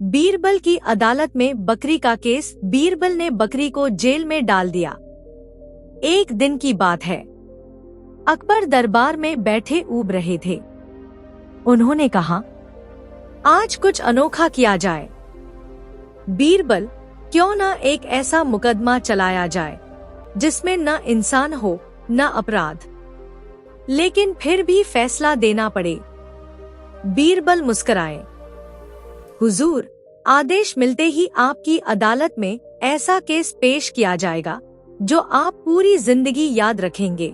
बीरबल की अदालत में बकरी का केस। बीरबल ने बकरी को जेल में डाल दिया। एक दिन की बात है। अकबर दरबार में बैठे ऊब रहे थे। उन्होंने कहा, आज कुछ अनोखा किया जाए। बीरबल, क्यों ना एक ऐसा मुकदमा चलाया जाए जिसमें न इंसान हो न अपराध, लेकिन फिर भी फैसला देना पड़े। बीरबल मुस्कुराए। हुजूर, आदेश मिलते ही आपकी अदालत में ऐसा केस पेश किया जाएगा जो आप पूरी जिंदगी याद रखेंगे।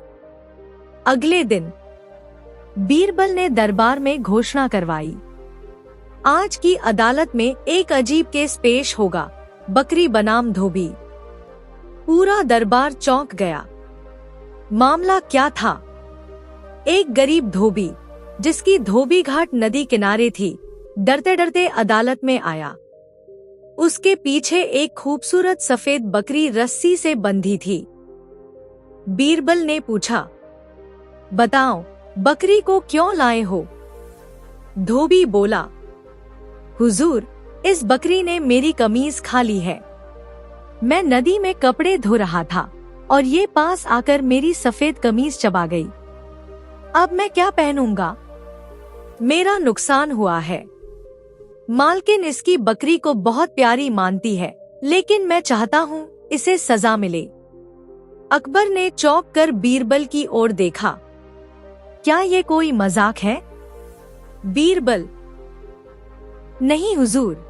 अगले दिन बीरबल ने दरबार में घोषणा करवाई, आज की अदालत में एक अजीब केस पेश होगा, बकरी बनाम धोबी। पूरा दरबार चौंक गया। मामला क्या था? एक गरीब धोबी, जिसकी धोबी घाट नदी किनारे थी, डरते डरते अदालत में आया। उसके पीछे एक खूबसूरत सफेद बकरी रस्सी से बंधी थी। बीरबल ने पूछा, बताओ, बकरी को क्यों लाए हो? धोबी बोला, हुजूर, इस बकरी ने मेरी कमीज खा ली है। मैं नदी में कपड़े धो रहा था और ये पास आकर मेरी सफेद कमीज चबा गई। अब मैं क्या पहनूंगा? मेरा नुकसान हुआ है। मालकिन इसकी बकरी को बहुत प्यारी मानती है, लेकिन मैं चाहता हूँ इसे सजा मिले। अकबर ने चौंक कर बीरबल की ओर देखा। क्या ये कोई मजाक है? बीरबल, नहीं हुजूर,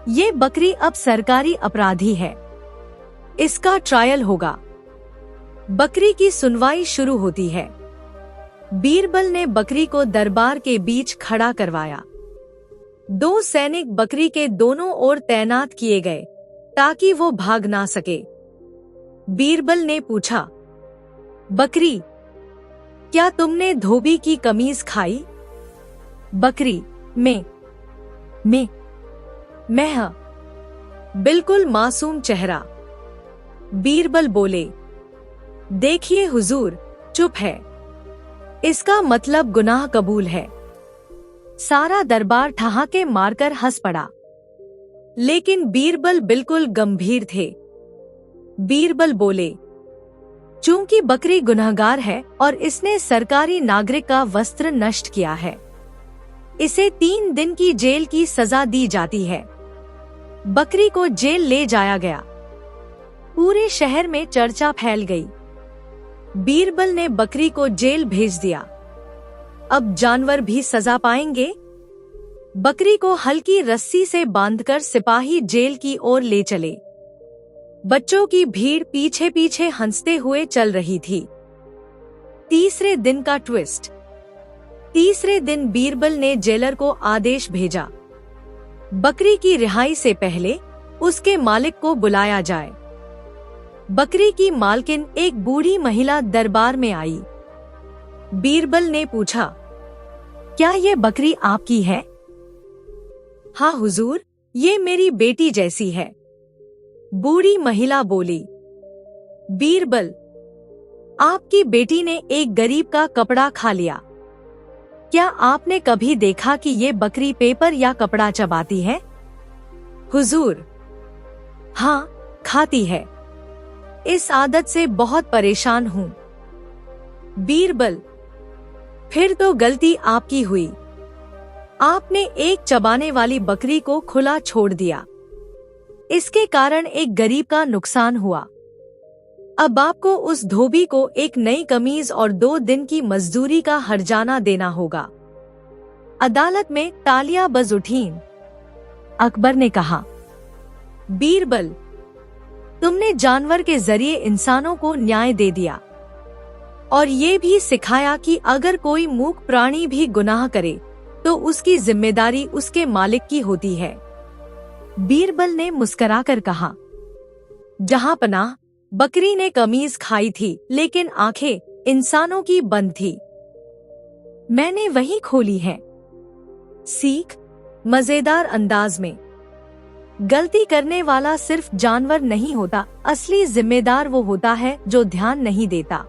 ये बकरी अब सरकारी अपराधी है। इसका ट्रायल होगा। बकरी की सुनवाई शुरू होती है। बीरबल ने बकरी को दरबार के बीच खड़ा करवाया। 2 सैनिक बकरी के दोनों ओर तैनात किए गए ताकि वो भाग ना सके। बीरबल ने पूछा, बकरी, क्या तुमने धोबी की कमीज खाई? बकरी, मैं हाँ। बिल्कुल मासूम चेहरा। बीरबल बोले, देखिए हुजूर, चुप है। इसका मतलब गुनाह कबूल है। सारा दरबार ठहाके मारकर हंस पड़ा, लेकिन बीरबल बिल्कुल गंभीर थे। बीरबल बोले, चूंकि बकरी गुनहगार है और इसने सरकारी नागरिक का वस्त्र नष्ट किया है, इसे 3 दिन की जेल की सजा दी जाती है। बकरी को जेल ले जाया गया। पूरे शहर में चर्चा फैल गई। बीरबल ने बकरी को जेल भेज दिया। अब जानवर भी सजा पाएंगे। बकरी को हल्की रस्सी से बांधकर सिपाही जेल की ओर ले चले। बच्चों की भीड़ पीछे पीछे हंसते हुए चल रही थी। तीसरे दिन का ट्विस्ट। तीसरे दिन बीरबल ने जेलर को आदेश भेजा, बकरी की रिहाई से पहले उसके मालिक को बुलाया जाए। बकरी की मालकिन एक बूढ़ी महिला दरबार में आई। बीरबल ने पूछा, क्या ये बकरी आपकी है? हाँ हुजूर, ये मेरी बेटी जैसी है। बूढ़ी महिला बोली। बीरबल, आपकी बेटी ने एक गरीब का कपड़ा खा लिया। क्या आपने कभी देखा कि ये बकरी पेपर या कपड़ा चबाती है? हुजूर, हाँ, खाती है। इस आदत से बहुत परेशान हूँ। बीरबल, फिर तो गलती आपकी हुई। आपने एक चबाने वाली बकरी को खुला छोड़ दिया। इसके कारण एक गरीब का नुकसान हुआ। अब आपको उस धोबी को एक नई कमीज और 2 दिन की मजदूरी का हर्जाना देना होगा। अदालत में तालियां बज उठीं। अकबर ने कहा, बीरबल, तुमने जानवर के जरिए इंसानों को न्याय दे दिया और ये भी सिखाया कि अगर कोई मूक प्राणी भी गुनाह करे तो उसकी जिम्मेदारी उसके मालिक की होती है। बीरबल ने मुस्कुराकर कहा, जहां पनाह, बकरी ने कमीज खाई थी, लेकिन आंखें इंसानों की बंद थी। मैंने वही खोली है। सीख, मजेदार अंदाज में, गलती करने वाला सिर्फ जानवर नहीं होता, असली जिम्मेदार वो होता है जो ध्यान नहीं देता।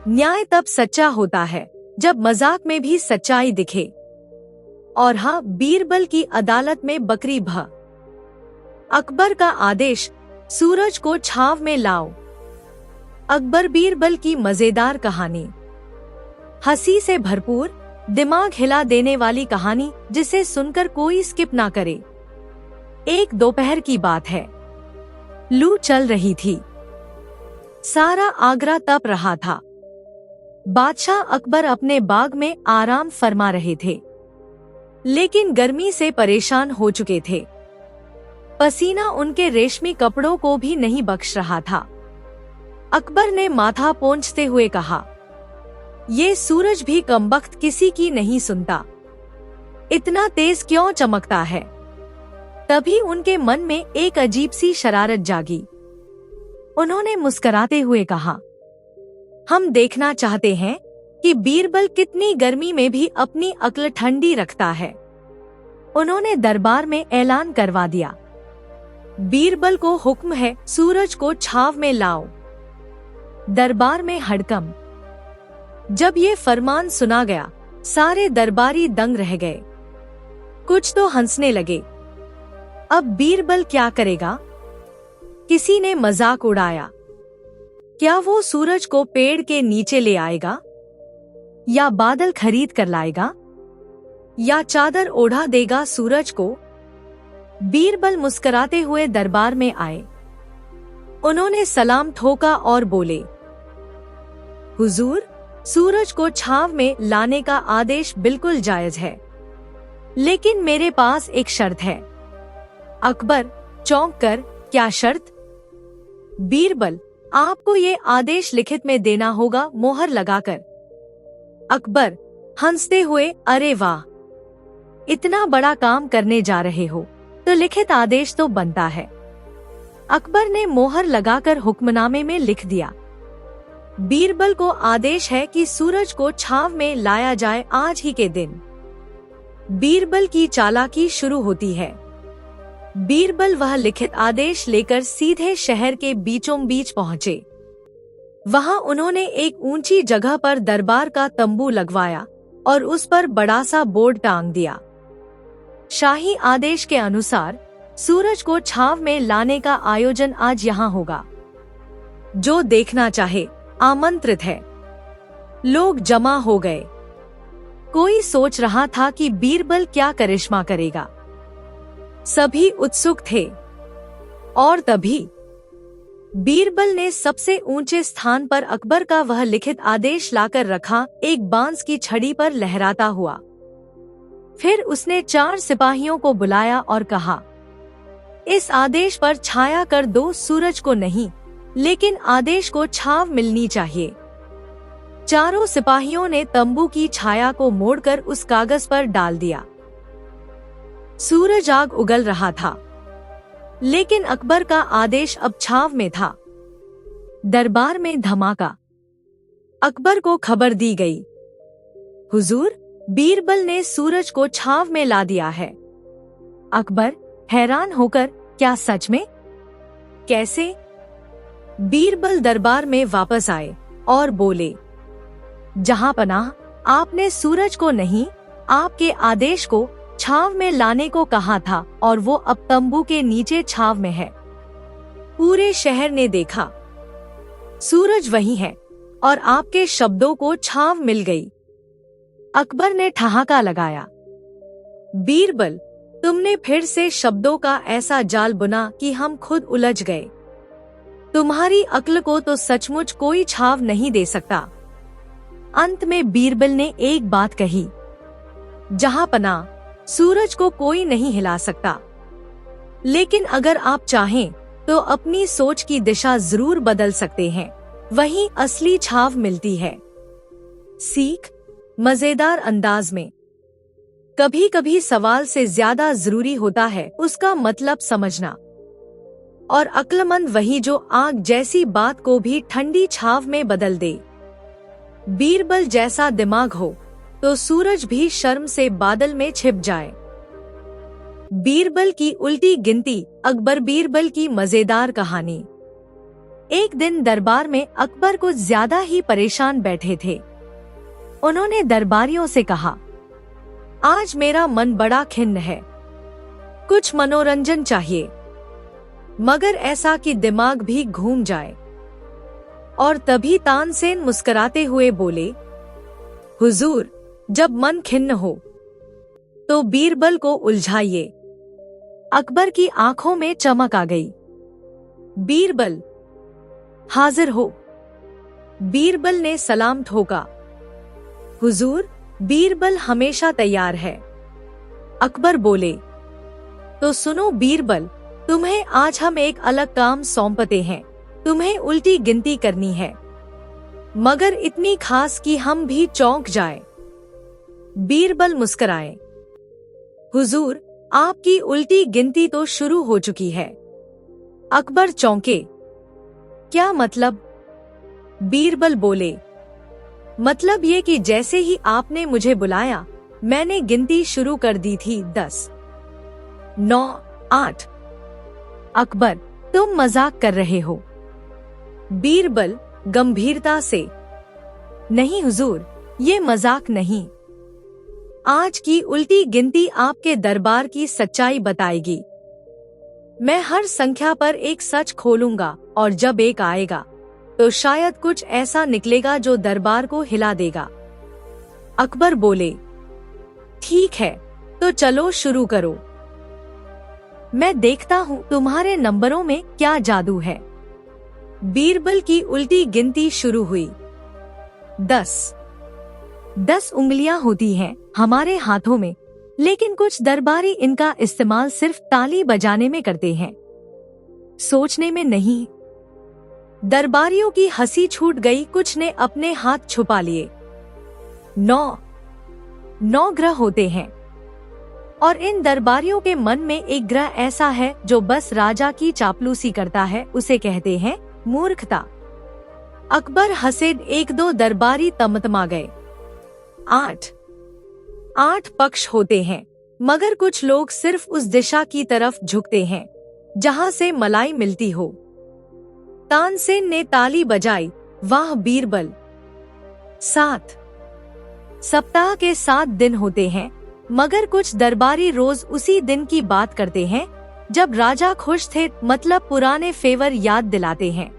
न्याय तब सच्चा होता है जब मजाक में भी सच्चाई दिखे। और हाँ, बीरबल की अदालत में बकरी भ। अकबर का आदेश, सूरज को छाव में लाओ। अकबर बीरबल की मजेदार कहानी। हंसी से भरपूर, दिमाग हिला देने वाली कहानी जिसे सुनकर कोई स्किप ना करे। एक दोपहर की बात है। लू चल रही थी। सारा आगरा तप रहा था। बादशाह अकबर अपने बाग में आराम फरमा रहे थे, लेकिन गर्मी से परेशान हो चुके थे। पसीना उनके रेशमी कपड़ों को भी नहीं बख्श रहा था। अकबर ने माथा पोंछते हुए कहा, ये सूरज भी कमबख्त किसी की नहीं सुनता, इतना तेज क्यों चमकता है। तभी उनके मन में एक अजीब सी शरारत जागी। उन्होंने मुस्कुराते हुए कहा, हम देखना चाहते हैं कि बीरबल कितनी गर्मी में भी अपनी अक्ल ठंडी रखता है। उन्होंने दरबार में ऐलान करवा दिया, बीरबल को हुक्म है, सूरज को छाव में लाओ। दरबार में हड़कंप। जब ये फरमान सुना गया, सारे दरबारी दंग रह गए। कुछ तो हंसने लगे। अब बीरबल क्या करेगा? किसी ने मजाक उड़ाया, क्या वो सूरज को पेड़ के नीचे ले आएगा, या बादल खरीद कर लाएगा, या चादर ओढ़ा देगा सूरज को? बीरबल मुस्कुराते हुए दरबार में आए। उन्होंने सलाम ठोका और बोले, हुजूर, सूरज को छाव में लाने का आदेश बिल्कुल जायज है, लेकिन मेरे पास एक शर्त है। अकबर चौंक कर, क्या शर्त? बीरबल, आपको ये आदेश लिखित में देना होगा, मोहर लगाकर। अकबर हंसते हुए, अरे वाह, इतना बड़ा काम करने जा रहे हो तो लिखित आदेश तो बनता है। अकबर ने मोहर लगाकर हुक्मनामे में लिख दिया, बीरबल को आदेश है कि सूरज को छाव में लाया जाए आज ही के दिन। बीरबल की चालाकी शुरू होती है। बीरबल वह लिखित आदेश लेकर सीधे शहर के बीचों बीच पहुँचे। वहां उन्होंने एक ऊंची जगह पर दरबार का तंबू लगवाया और उस पर बड़ा सा बोर्ड टांग दिया। शाही आदेश के अनुसार सूरज को छाव में लाने का आयोजन आज यहाँ होगा। जो देखना चाहे आमंत्रित है। लोग जमा हो गए। कोई सोच रहा था कि बीरबल क्या करिश्मा करेगा। सभी उत्सुक थे। और तभी बीरबल ने सबसे ऊंचे स्थान पर अकबर का वह लिखित आदेश लाकर रखा, एक बांस की छड़ी पर लहराता हुआ। फिर उसने 4 सिपाहियों को बुलाया और कहा, इस आदेश पर छाया कर दो, सूरज को नहीं, लेकिन आदेश को छाव मिलनी चाहिए। चारों सिपाहियों ने तंबू की छाया को मोड़कर उस कागज पर डाल दिया। सूरज आग उगल रहा था, लेकिन अकबर का आदेश अब छाव में था। दरबार में धमाका। अकबर को खबर दी गई, हुजूर, बीरबल ने सूरज को छाव में ला दिया है। अकबर हैरान होकर, क्या सच में? कैसे? बीरबल दरबार में वापस आए और बोले, जहां पनाह, आपने सूरज को नहीं, आपके आदेश को छाव में लाने को कहा था, और वो अब तंबू के नीचे छाव में है। पूरे शहर ने देखा, सूरज वही है और आपके शब्दों को छाव मिल गई। अकबर ने ठहाका लगाया, बीरबल, तुमने फिर से शब्दों का ऐसा जाल बुना कि हम खुद उलझ गए। तुम्हारी अक्ल को तो सचमुच कोई छाव नहीं दे सकता। अंत में बीरबल ने एक बात कही, जहां पनाह, सूरज को कोई नहीं हिला सकता, लेकिन अगर आप चाहें तो अपनी सोच की दिशा जरूर बदल सकते हैं, वहीं असली छाव मिलती है। सीख, मजेदार अंदाज में। कभी कभी सवाल से ज्यादा जरूरी होता है उसका मतलब समझना, और अक्लमंद वही जो आग जैसी बात को भी ठंडी छाव में बदल दे। बीरबल जैसा दिमाग हो तो सूरज भी शर्म से बादल में छिप जाए। बीरबल की उल्टी गिनती। अकबर बीरबल की मजेदार कहानी। एक दिन दरबार में अकबर कुछ ज्यादा ही परेशान बैठे थे। उन्होंने दरबारियों से कहा, आज मेरा मन बड़ा खिन्न है, कुछ मनोरंजन चाहिए, मगर ऐसा कि दिमाग भी घूम जाए। और तभी तानसेन मुस्कुराते हुए बोले, हुजूर, जब मन खिन्न हो तो बीरबल को उलझाइए। अकबर की आंखों में चमक आ गई। बीरबल, हाजिर हो। बीरबल ने सलाम ठोका। हुजूर, बीरबल हमेशा तैयार है। अकबर बोले, तो सुनो बीरबल, तुम्हें आज हम एक अलग काम सौंपते हैं। तुम्हें उल्टी गिनती करनी है, मगर इतनी खास कि हम भी चौंक जाएं। बीरबल मुस्कुराए। हुजूर, आपकी उल्टी गिनती तो शुरू हो चुकी है। अकबर चौंके। क्या मतलब? बीरबल बोले, मतलब ये कि जैसे ही आपने मुझे बुलाया मैंने गिनती शुरू कर दी थी। 10, 9, 8। अकबर, तुम मजाक कर रहे हो। बीरबल गंभीरता से, नहीं हुजूर, ये मजाक नहीं। आज की उल्टी गिनती आपके दरबार की सच्चाई बताएगी। मैं हर संख्या पर एक सच खोलूंगा और जब एक आएगा तो शायद कुछ ऐसा निकलेगा जो दरबार को हिला देगा। अकबर बोले, ठीक है, तो चलो शुरू करो। मैं देखता हूँ तुम्हारे नंबरों में क्या जादू है। बीरबल की उल्टी गिनती शुरू हुई। 10 उंगलियां होती हैं हमारे हाथों में, लेकिन कुछ दरबारी इनका इस्तेमाल सिर्फ ताली बजाने में करते हैं, सोचने में नहीं। दरबारियों की हंसी छूट गई। कुछ ने अपने हाथ छुपा लिए। 9 ग्रह होते हैं, और इन दरबारियों के मन में एक ग्रह ऐसा है जो बस राजा की चापलूसी करता है। उसे कहते हैं मूर्खता। अकबर हंसे। 1-2 दरबारी तमतमा गए। 8 पक्ष होते हैं, मगर कुछ लोग सिर्फ उस दिशा की तरफ झुकते हैं जहां से मलाई मिलती हो। तानसेन ने ताली बजाई। वाह बीरबल। 7 सप्ताह के 7 दिन होते हैं, मगर कुछ दरबारी रोज उसी दिन की बात करते हैं जब राजा खुश थे, मतलब पुराने फेवर याद दिलाते हैं।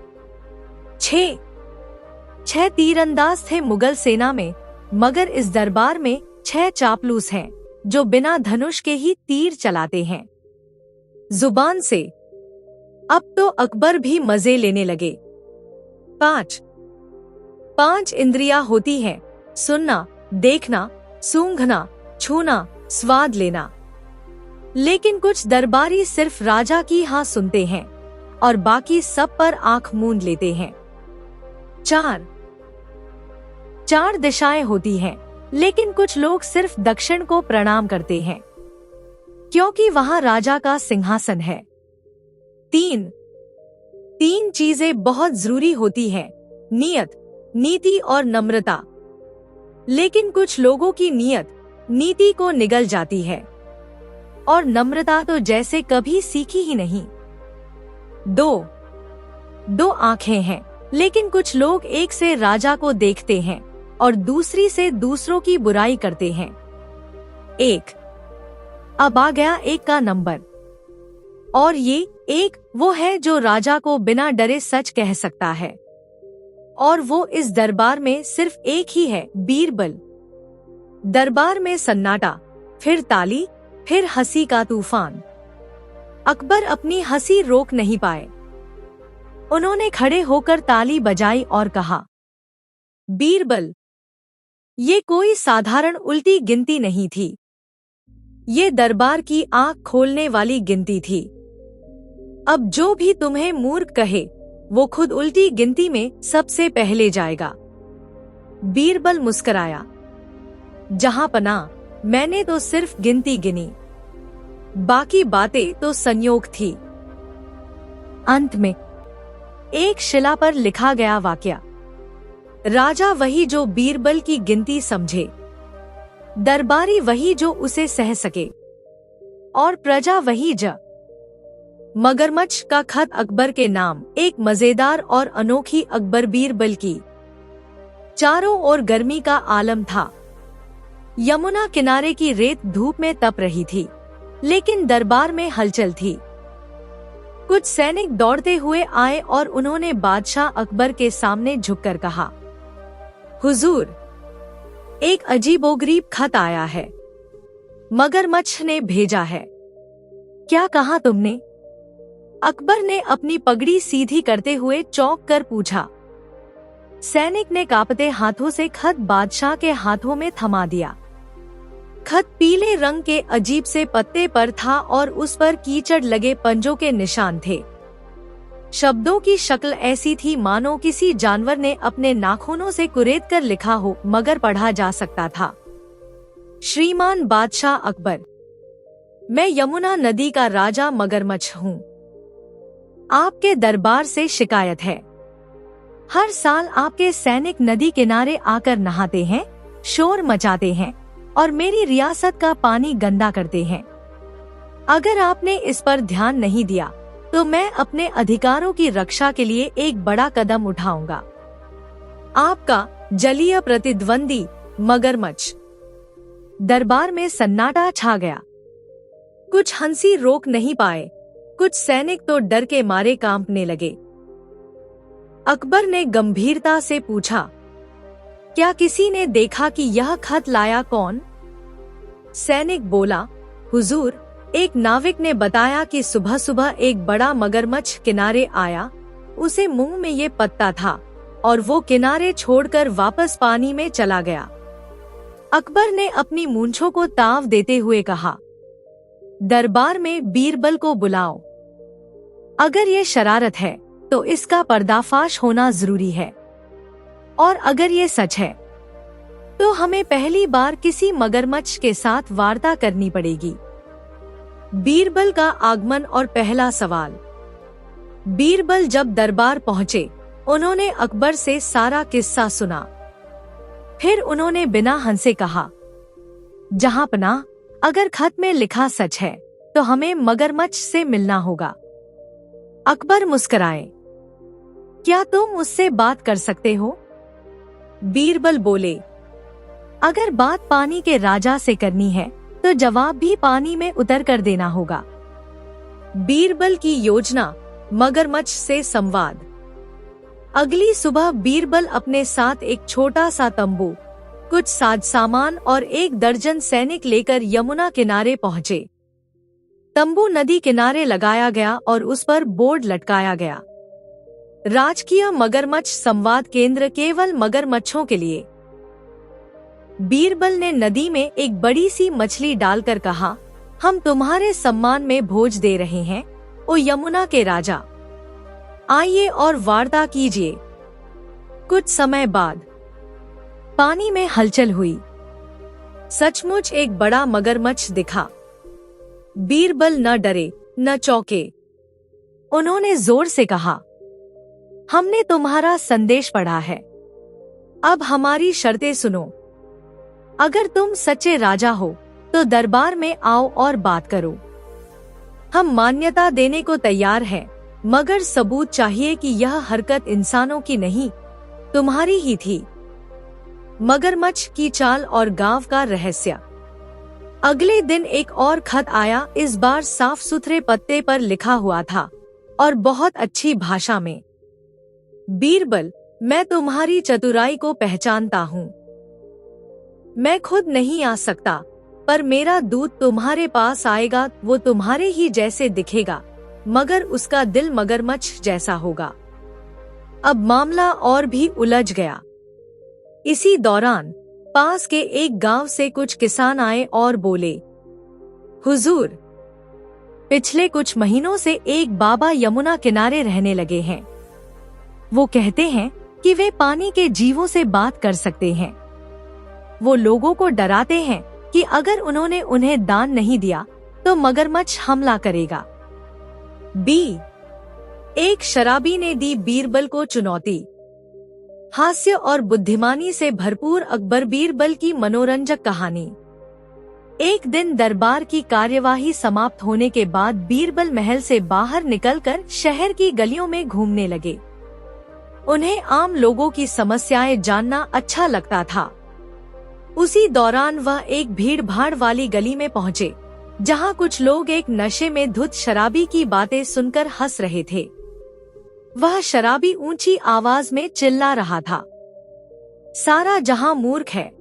6 तीरंदाज थे मुगल सेना में, मगर इस दरबार में 6 चापलूस हैं जो बिना धनुष के ही तीर चलाते हैं जुबान से। अब तो अकबर भी मजे लेने लगे। 5 इंद्रियां होती हैं, सुनना, देखना, सूंघना, छूना, स्वाद लेना। लेकिन कुछ दरबारी सिर्फ राजा की हाँ सुनते हैं और बाकी सब पर आंख मूंद लेते हैं। 4 दिशाएं होती हैं, लेकिन कुछ लोग सिर्फ दक्षिण को प्रणाम करते हैं क्योंकि वहां राजा का सिंहासन है। 3 चीजें बहुत जरूरी होती हैं, नियत, नीति और नम्रता। लेकिन कुछ लोगों की नियत नीति को निगल जाती है और नम्रता तो जैसे कभी सीखी ही नहीं। 2 आंखें हैं, लेकिन कुछ लोग एक से राजा को देखते हैं और दूसरी से दूसरों की बुराई करते हैं। 1 अब आ गया 1 का नंबर, और ये 1 वो है जो राजा को बिना डरे सच कह सकता है, और वो इस दरबार में सिर्फ एक ही है, बीरबल। दरबार में सन्नाटा, फिर ताली, फिर हंसी का तूफान। अकबर अपनी हंसी रोक नहीं पाए। उन्होंने खड़े होकर ताली बजाई और कहा, बीरबल, ये कोई साधारण उल्टी गिनती नहीं थी, ये दरबार की आंख खोलने वाली गिनती थी। अब जो भी तुम्हें मूर्ख कहे वो खुद उल्टी गिनती में सबसे पहले जाएगा। बीरबल मुस्कुराया। जहां पना, मैंने तो सिर्फ गिनती गिनी, बाकी बातें तो संयोग थी। अंत में एक शिला पर लिखा गया वाक्य, राजा वही जो बीरबल की गिनती समझे, दरबारी वही जो उसे सह सके, और प्रजा वही जो। मगरमच्छ का खत अकबर के नाम, एक मजेदार और अनोखी अकबर बीरबल की। चारों ओर गर्मी का आलम था। यमुना किनारे की रेत धूप में तप रही थी, लेकिन दरबार में हलचल थी। कुछ सैनिक दौड़ते हुए आए और उन्होंने बादशाह अकबर के सामने झुककर कहा, हुजूर, एक अजीबोगरीब खत आया है। मगरमच्छ ने भेजा है। क्या कहा तुमने? अकबर ने अपनी पगड़ी सीधी करते हुए चौंक कर पूछा। सैनिक ने कांपते हाथों से खत बादशाह के हाथों में थमा दिया। खत पीले रंग के अजीब से पत्ते पर था और उस पर कीचड़ लगे पंजों के निशान थे। शब्दों की शक्ल ऐसी थी मानो किसी जानवर ने अपने नाखूनों से कुरेद कर लिखा हो, मगर पढ़ा जा सकता था। श्रीमान बादशाह अकबर, मैं यमुना नदी का राजा मगरमच्छ हूँ। आपके दरबार से शिकायत है। हर साल आपके सैनिक नदी किनारे आकर नहाते हैं, शोर मचाते हैं और मेरी रियासत का पानी गंदा करते हैं। अगर आपने इस पर ध्यान नहीं दिया तो मैं अपने अधिकारों की रक्षा के लिए एक बड़ा कदम उठाऊंगा। आपका जलीय प्रतिद्वंदी मगरमच्छ। दरबार में सन्नाटा छा गया। कुछ हंसी रोक नहीं पाए, कुछ सैनिक तो डर के मारे कांपने लगे। अकबर ने गंभीरता से पूछा, क्या किसी ने देखा कि यह खत लाया कौन? सैनिक बोला, हुजूर, एक नाविक ने बताया कि सुबह सुबह एक बड़ा मगरमच्छ किनारे आया। उसे मुंह में ये पत्ता था और वो किनारे छोड़कर वापस पानी में चला गया। अकबर ने अपनी मूंछों को ताव देते हुए कहा, दरबार में बीरबल को बुलाओ। अगर ये शरारत है तो इसका पर्दाफाश होना जरूरी है, और अगर ये सच है तो हमें पहली बार किसी मगरमच्छ के साथ वार्ता करनी पड़ेगी। बीरबल का आगमन और पहला सवाल। बीरबल जब दरबार पहुंचे, उन्होंने अकबर से सारा किस्सा सुना। फिर उन्होंने बिना हंसे कहा, जहांपनाह, अगर खत में लिखा सच है तो हमें मगरमच्छ से मिलना होगा। अकबर मुस्कुराए, क्या तुम उससे बात कर सकते हो? बीरबल बोले, अगर बात पानी के राजा से करनी है तो जवाब भी पानी में उतर कर देना होगा। बीरबल की योजना, मगरमच्छ से संवाद। अगली सुबह बीरबल अपने साथ एक छोटा सा तंबू, कुछ साज सामान और 1 दर्जन सैनिक लेकर यमुना किनारे पहुंचे। तंबू नदी किनारे लगाया गया और उस पर बोर्ड लटकाया गया, राजकीय मगरमच्छ संवाद केंद्र, केवल मगरमच्छों के लिए। बीरबल ने नदी में एक बड़ी सी मछली डालकर कहा, हम तुम्हारे सम्मान में भोज दे रहे हैं, ओ यमुना के राजा। आइए और वार्ता कीजिए। कुछ समय बाद पानी में हलचल हुई। सचमुच एक बड़ा मगरमच्छ दिखा। बीरबल न डरे न चौंके। उन्होंने जोर से कहा, हमने तुम्हारा संदेश पढ़ा है। अब हमारी शर्तें सुनो। अगर तुम सच्चे राजा हो तो दरबार में आओ और बात करो। हम मान्यता देने को तैयार हैं, मगर सबूत चाहिए कि यह हरकत इंसानों की नहीं, तुम्हारी ही थी। मगरमच्छ की चाल और गांव का रहस्य। अगले दिन एक और खत आया, इस बार साफ सुथरे पत्ते पर लिखा हुआ था और बहुत अच्छी भाषा में। बीरबल, मैं तुम्हारी चतुराई को पहचानता हूँ। मैं खुद नहीं आ सकता, पर मेरा दूत तुम्हारे पास आएगा। वो तुम्हारे ही जैसे दिखेगा, मगर उसका दिल मगरमच्छ जैसा होगा। अब मामला और भी उलझ गया। इसी दौरान पास के एक गांव से कुछ किसान आए और बोले, हुजूर, पिछले कुछ महीनों से एक बाबा यमुना किनारे रहने लगे हैं। वो कहते हैं कि वे पानी के जीवों से बात कर सकते हैं। वो लोगों को डराते हैं कि अगर उन्होंने उन्हें दान नहीं दिया तो मगरमच्छ हमला करेगा। एक शराबी ने दी बीरबल को चुनौती। हास्य और बुद्धिमानी से भरपूर अकबर बीरबल की मनोरंजक कहानी। एक दिन दरबार की कार्यवाही समाप्त होने के बाद बीरबल महल से बाहर निकलकर शहर की गलियों में घूमने लगे। उन्हें आम लोगों की समस्याएं जानना अच्छा लगता था। उसी दौरान वह एक भीड़ भाड़ वाली गली में पहुँचे, जहाँ कुछ लोग एक नशे में धुत शराबी की बातें सुनकर हंस रहे थे। वह शराबी ऊंची आवाज में चिल्ला रहा था, सारा जहां मूर्ख है।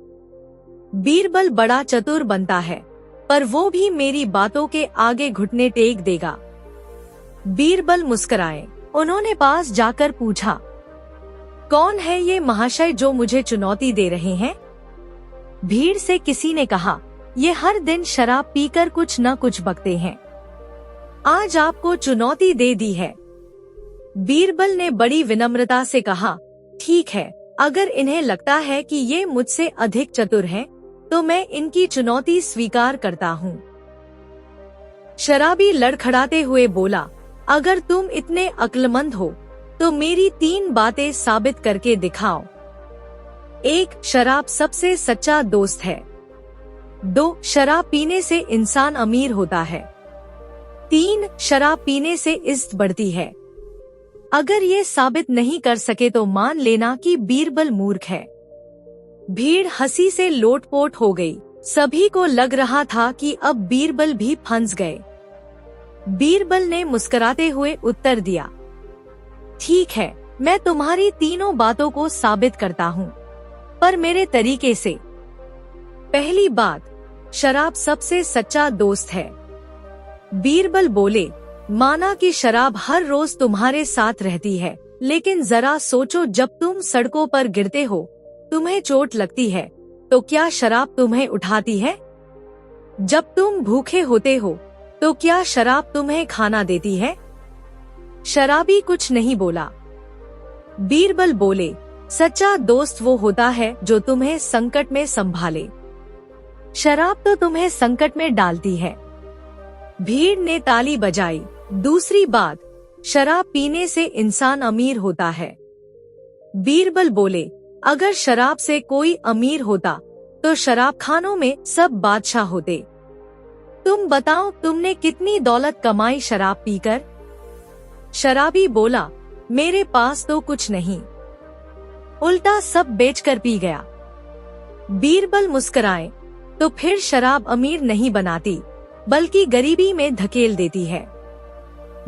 बीरबल बड़ा चतुर बनता है, पर वो भी मेरी बातों के आगे घुटने टेक देगा। बीरबल मुस्कुराए। उन्होंने पास जाकर पूछा, कौन है ये महाशय जो मुझे चुनौती दे रहे हैं? भीड़ से किसी ने कहा, ये हर दिन शराब पीकर कुछ न कुछ बकते हैं। आज आपको चुनौती दे दी है। बीरबल ने बड़ी विनम्रता से कहा, ठीक है, अगर इन्हें लगता है कि ये मुझसे अधिक चतुर हैं, तो मैं इनकी चुनौती स्वीकार करता हूँ। शराबी लड़खड़ाते हुए बोला, अगर तुम इतने अक्लमंद हो तो मेरी 3 बातें साबित करके दिखाओ। 1. शराब सबसे सच्चा दोस्त है। 2. शराब पीने से इंसान अमीर होता है। 3. शराब पीने से इज्जत बढ़ती है। अगर ये साबित नहीं कर सके तो मान लेना कि बीरबल मूर्ख है। भीड़ हंसी से लोटपोट हो गई। सभी को लग रहा था कि अब बीरबल भी फंस गए। बीरबल ने मुस्कुराते हुए उत्तर दिया, ठीक है, मैं तुम्हारी तीनों बातों को साबित करता हूँ, पर मेरे तरीके से। पहली बात, शराब सबसे सच्चा दोस्त है। बीरबल बोले, माना कि शराब हर रोज तुम्हारे साथ रहती है, लेकिन जरा सोचो, जब तुम सड़कों पर गिरते हो, तुम्हें चोट लगती है, तो क्या शराब तुम्हें उठाती है? जब तुम भूखे होते हो, तो क्या शराब तुम्हें खाना देती है? शराबी कुछ नहीं बोला। बीरबल बोले, सच्चा दोस्त वो होता है जो तुम्हें संकट में संभाले। शराब तो तुम्हें संकट में डालती है। भीड़ ने ताली बजाई। दूसरी बात, शराब पीने से इंसान अमीर होता है। बीरबल बोले, अगर शराब से कोई अमीर होता तो शराब खानों में सब बादशाह होते। तुम बताओ, तुमने कितनी दौलत कमाई शराब पीकर? शराबी बोला, मेरे पास तो कुछ नहीं, उल्टा सब बेचकर पी गया। बीरबल मुस्कुराए, तो फिर शराब अमीर नहीं बनाती, बल्कि गरीबी में धकेल देती है।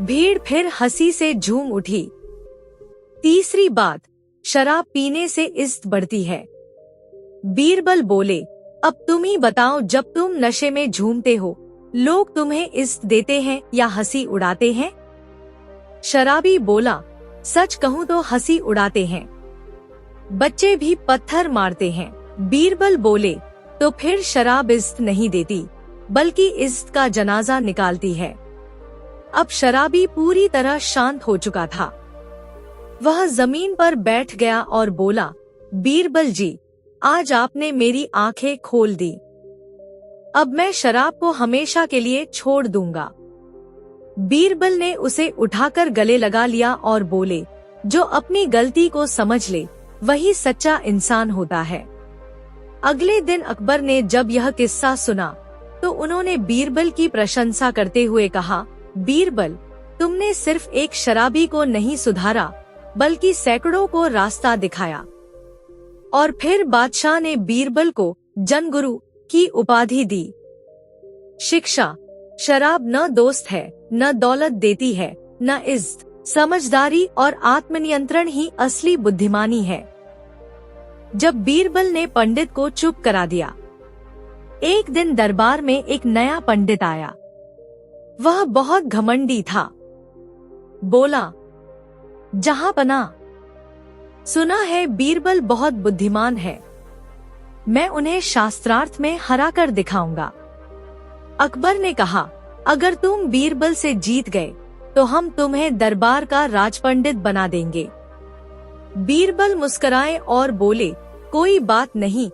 भीड़ फिर हंसी से झूम उठी। तीसरी बात, शराब पीने से इज्जत बढ़ती है। बीरबल बोले, अब तुम ही बताओ, जब तुम नशे में झूमते हो, लोग तुम्हें इज्जत देते हैं या हंसी उड़ाते हैं? शराबी बोला, सच कहूँ तो हंसी उड़ाते हैं, बच्चे भी पत्थर मारते हैं। बीरबल बोले, तो फिर शराब इज्जत नहीं देती, बल्कि इज्जत का जनाजा निकालती है। अब शराबी पूरी तरह शांत हो चुका था। वह जमीन पर बैठ गया और बोला, बीरबल जी, आज आपने मेरी आंखें खोल दी। अब मैं शराब को हमेशा के लिए छोड़ दूंगा। बीरबल ने उसे उठाकर गले लगा लिया और बोले, जो अपनी गलती को समझ ले, वही सच्चा इंसान होता है। अगले दिन अकबर ने जब यह किस्सा सुना, तो उन्होंने बीरबल की प्रशंसा करते हुए कहा, बीरबल, तुमने सिर्फ एक शराबी को नहीं सुधारा, बल्कि सैकड़ों को रास्ता दिखाया। और फिर बादशाह ने बीरबल को जनगुरु की उपाधि दी। शिक्षा, शराब न दोस्त है, न दौलत देती है, न इज्जत। समझदारी और आत्मनियंत्रण ही असली बुद्धिमानी है। जब बीरबल ने पंडित को चुप करा दिया, एक दिन दरबार में एक नया पंडित आया। वह बहुत घमंडी था। बोला, जहांपना, सुना है बीरबल बहुत बुद्धिमान है, मैं उन्हें शास्त्रार्थ में हरा कर दिखाऊंगा। अकबर ने कहा, अगर तुम बीरबल से जीत गए तो हम तुम्हें दरबार का राजपंडित बना देंगे। बीरबल मुस्कुराए और बोले, कोई बात नहीं,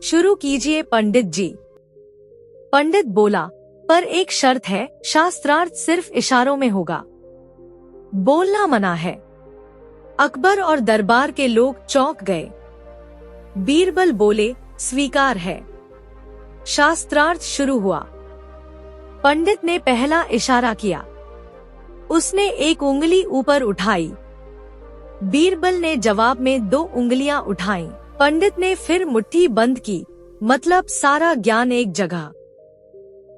शुरू कीजिए पंडित जी। पंडित बोला, पर एक शर्त है, शास्त्रार्थ सिर्फ इशारों में होगा, बोलना मना है। अकबर और दरबार के लोग चौंक गए। बीरबल बोले, स्वीकार है। शास्त्रार्थ शुरू हुआ। पंडित ने पहला इशारा किया। उसने एक उंगली ऊपर उठाई। बीरबल ने जवाब में 2 उंगलियां उठाईं। पंडित ने फिर मुट्ठी बंद की मतलब सारा ज्ञान एक जगह।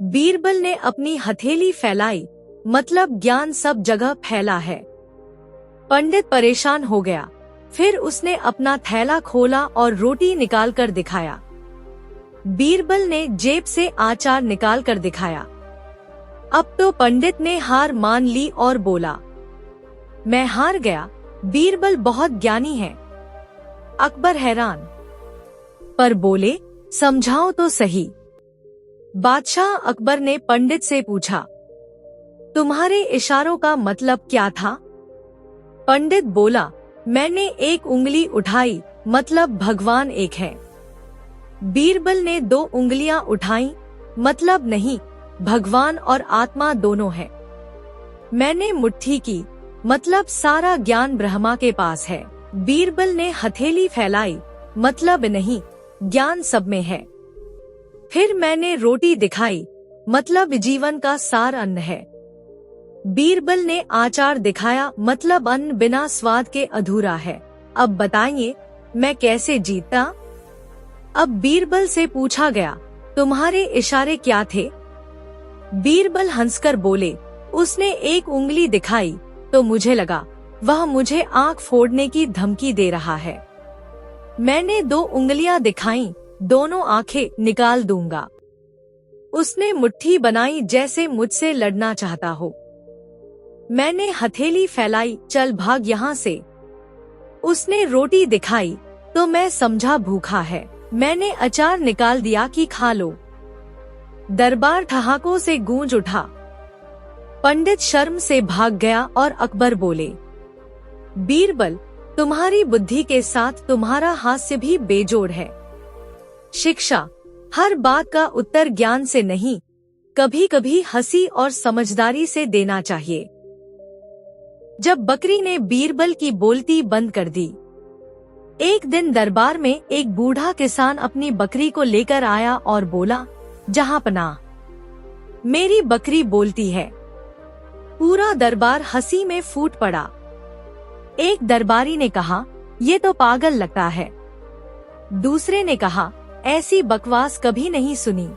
बीरबल ने अपनी हथेली फैलाई, मतलब ज्ञान सब जगह फैला है। पंडित परेशान हो गया। फिर उसने अपना थैला खोला और रोटी निकाल कर दिखाया। बीरबल ने जेब से आचार निकाल कर दिखाया। अब तो पंडित ने हार मान ली और बोला, मैं हार गया। बीरबल बहुत ज्ञानी है। अकबर हैरान, पर बोले, समझाओ तो सही। बादशाह अकबर ने पंडित से पूछा, तुम्हारे इशारों का मतलब क्या था? पंडित बोला, मैंने एक उंगली उठाई, मतलब भगवान एक है। बीरबल ने 2 उंगलियां उठाई, मतलब नहीं, भगवान और आत्मा दोनों है। मैंने मुट्ठी की, मतलब सारा ज्ञान ब्रह्मा के पास है। बीरबल ने हथेली फैलाई, मतलब नहीं, ज्ञान सब में है। फिर मैंने रोटी दिखाई, मतलब जीवन का सार अन्न है। बीरबल ने आचार दिखाया, मतलब अन्न बिना स्वाद के अधूरा है। अब बताइए, मैं कैसे जीता? अब बीरबल से पूछा गया, तुम्हारे इशारे क्या थे? बीरबल हंसकर बोले, उसने एक उंगली दिखाई तो मुझे लगा वह मुझे आंख फोड़ने की धमकी दे रहा है। मैंने 2 उंगलियां दिखाई, दोनों आंखें निकाल दूंगा। उसने मुट्ठी बनाई जैसे मुझसे लड़ना चाहता हो। मैंने हथेली फैलाई, चल भाग यहाँ से। उसने रोटी दिखाई तो मैं समझा भूखा है। मैंने अचार निकाल दिया कि खा लो। दरबार ठहाकों से गूंज उठा। पंडित शर्म से भाग गया और अकबर बोले, बीरबल, तुम्हारी बुद्धि के साथ तुम्हारा हास्य भी बेजोड़ है। शिक्षा, हर बात का उत्तर ज्ञान से नहीं, कभी कभी हंसी और समझदारी से देना चाहिए। जब बकरी ने बीरबल की बोलती बंद कर दी। एक दिन दरबार में एक बूढ़ा किसान अपनी बकरी को लेकर आया और बोला, जहांपनाह, मेरी बकरी बोलती है। पूरा दरबार हंसी में फूट पड़ा। एक दरबारी ने कहा, ये तो पागल लगता है। दूसरे ने कहा, ऐसी बकवास कभी नहीं सुनी।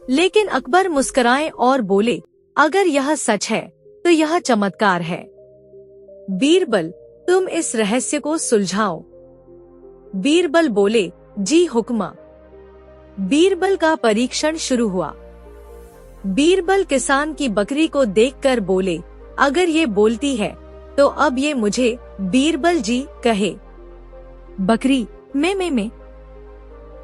लेकिन अकबर मुस्कुराए और बोले, अगर यह सच है तो यह चमत्कार है। बीरबल, तुम इस रहस्य को सुलझाओ। बीरबल बोले, जी हुक्म। बीरबल का परीक्षण शुरू हुआ। बीरबल किसान की बकरी को देखकर बोले, अगर ये बोलती है तो अब ये मुझे बीरबल जी कहे। बकरी में।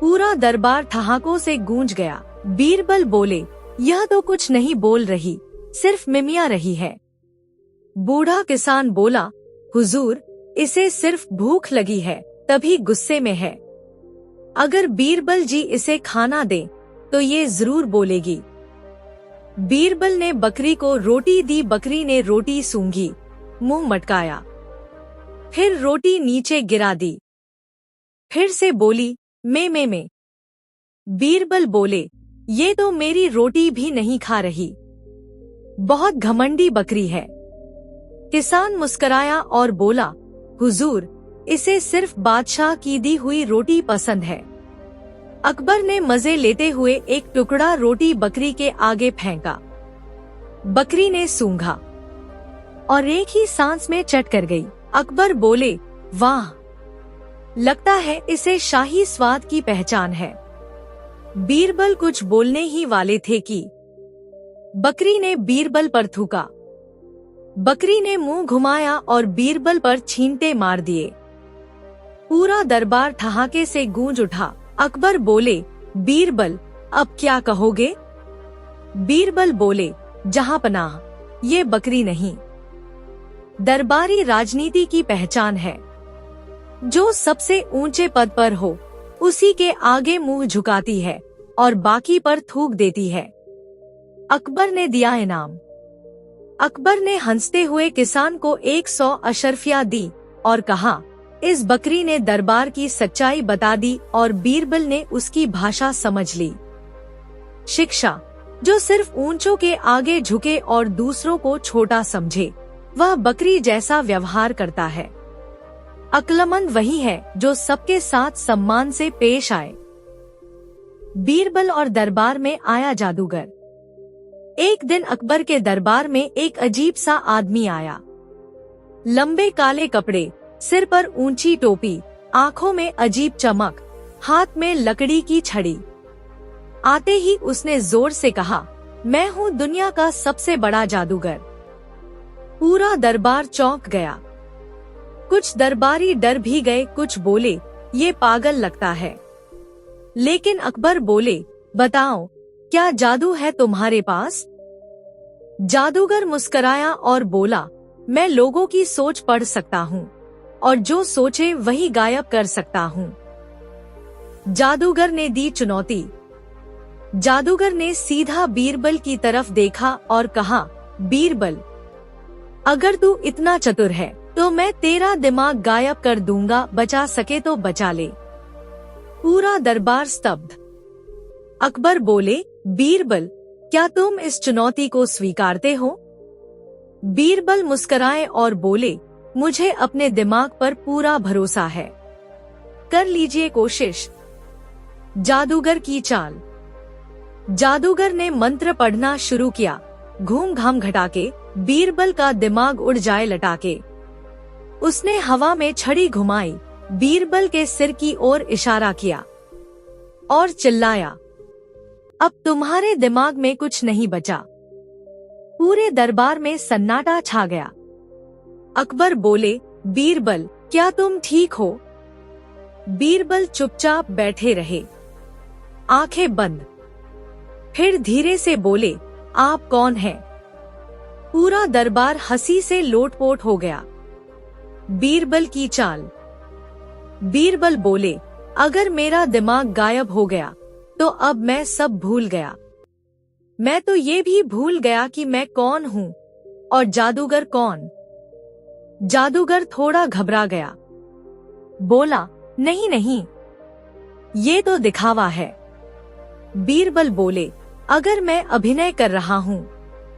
पूरा दरबार ठहाकों से गूंज गया। बीरबल बोले, यह तो कुछ नहीं बोल रही, सिर्फ मिमिया रही है। बूढ़ा किसान बोला, हुजूर, इसे सिर्फ भूख लगी है, तभी गुस्से में है। अगर बीरबल जी इसे खाना दें तो ये जरूर बोलेगी। बीरबल ने बकरी को रोटी दी। बकरी ने रोटी सूंघी, मुंह मटकाया, फिर रोटी नीचे गिरा दी। फिर से बोली, में। बीरबल बोले, ये तो मेरी रोटी भी नहीं खा रही, बहुत घमंडी बकरी है। किसान मुस्कुराया और बोला, हुजूर, इसे सिर्फ बादशाह की दी हुई रोटी पसंद है। अकबर ने मजे लेते हुए एक टुकड़ा रोटी बकरी के आगे फेंका। बकरी ने सूंघा और एक ही सांस में चट कर गई। अकबर बोले, वाह, लगता है इसे शाही स्वाद की पहचान है। बीरबल कुछ बोलने ही वाले थे कि बकरी ने बीरबल पर थूका। बकरी ने मुंह घुमाया और बीरबल पर छींटे मार दिए। पूरा दरबार ठहाके से गूंज उठा। अकबर बोले, बीरबल, अब क्या कहोगे? बीरबल बोले, जहांपनाह, ये बकरी नहीं, दरबारी राजनीति की पहचान है। जो सबसे ऊंचे पद पर हो उसी के आगे मुंह झुकाती है और बाकी पर थूक देती है। अकबर ने दिया इनाम। अकबर ने हंसते हुए किसान को 100 अशर्फियां दी और कहा, इस बकरी ने दरबार की सच्चाई बता दी और बीरबल ने उसकी भाषा समझ ली। शिक्षा, जो सिर्फ ऊंचों के आगे झुके और दूसरों को छोटा समझे, वह बकरी जैसा व्यवहार करता है। अक्लमंद वही है जो सबके साथ सम्मान से पेश आए। बीरबल और दरबार में आया जादूगर। एक दिन अकबर के दरबार में एक अजीब सा आदमी आया। लंबे काले कपड़े, सिर पर ऊंची टोपी, आंखों में अजीब चमक, हाथ में लकड़ी की छड़ी। आते ही उसने जोर से कहा, मैं हूँ दुनिया का सबसे बड़ा जादूगर। पूरा दरबार चौंक गया। कुछ दरबारी डर भी गए, कुछ बोले ये पागल लगता है। लेकिन अकबर बोले, बताओ क्या जादू है तुम्हारे पास? जादूगर मुस्कराया और बोला, मैं लोगों की सोच पढ़ सकता हूँ और जो सोचे वही गायब कर सकता हूँ। जादूगर ने दी चुनौती। जादूगर ने सीधा बीरबल की तरफ देखा और कहा, बीरबल, अगर तू इतना चतुर है तो मैं तेरा दिमाग गायब कर दूंगा, बचा सके तो बचा ले। पूरा दरबार स्तब्ध। अकबर बोले, बीरबल, क्या तुम इस चुनौती को स्वीकारते हो? बीरबल मुस्कुराए और बोले, मुझे अपने दिमाग पर पूरा भरोसा है, कर लीजिए कोशिश। जादूगर की चाल। जादूगर ने मंत्र पढ़ना शुरू किया। घूम घाम घटाके, बीरबल का दिमाग उड़ जाए लटाके। उसने हवा में छड़ी घुमाई, बीरबल के सिर की ओर इशारा किया और चिल्लाया, अब तुम्हारे दिमाग में कुछ नहीं बचा। पूरे दरबार में सन्नाटा छा गया। अकबर बोले, बीरबल, क्या तुम ठीक हो? बीरबल चुपचाप बैठे रहे, आंखें बंद। फिर धीरे से बोले, आप कौन हैं? पूरा दरबार हंसी से लोटपोट हो गया। बीरबल की चाल। बीरबल बोले, अगर मेरा दिमाग गायब हो गया तो अब मैं सब भूल गया। मैं तो ये भी भूल गया कि मैं कौन हूँ और जादूगर कौन। जादूगर थोड़ा घबरा गया, बोला, नहीं नहीं, ये तो दिखावा है। बीरबल बोले, अगर मैं अभिनय कर रहा हूँ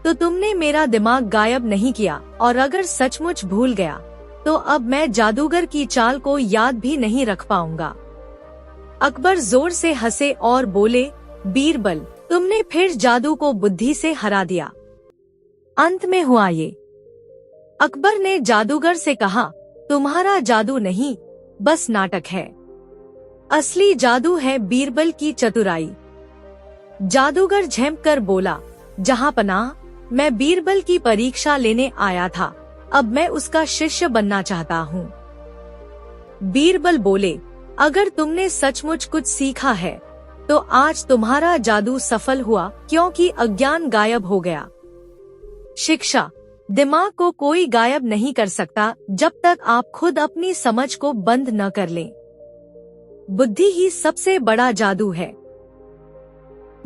तो तुमने मेरा दिमाग गायब नहीं किया, और अगर सचमुच भूल गया तो अब मैं जादूगर की चाल को याद भी नहीं रख पाऊंगा। अकबर जोर से हंसे और बोले, बीरबल, तुमने फिर जादू को बुद्धि से हरा दिया। अंत में हुआ ये। अकबर ने जादूगर से कहा, तुम्हारा जादू नहीं, बस नाटक है। असली जादू है बीरबल की चतुराई। जादूगर झेंप कर बोला, जहांपनाह, मैं बीरबल की परीक्षा लेने आया था, अब मैं उसका शिष्य बनना चाहता हूँ। बीरबल बोले, अगर तुमने सचमुच कुछ सीखा है तो आज तुम्हारा जादू सफल हुआ, क्योंकि अज्ञान गायब हो गया। शिक्षा। दिमाग को कोई गायब नहीं कर सकता जब तक आप खुद अपनी समझ को बंद न कर लें। बुद्धि ही सबसे बड़ा जादू है।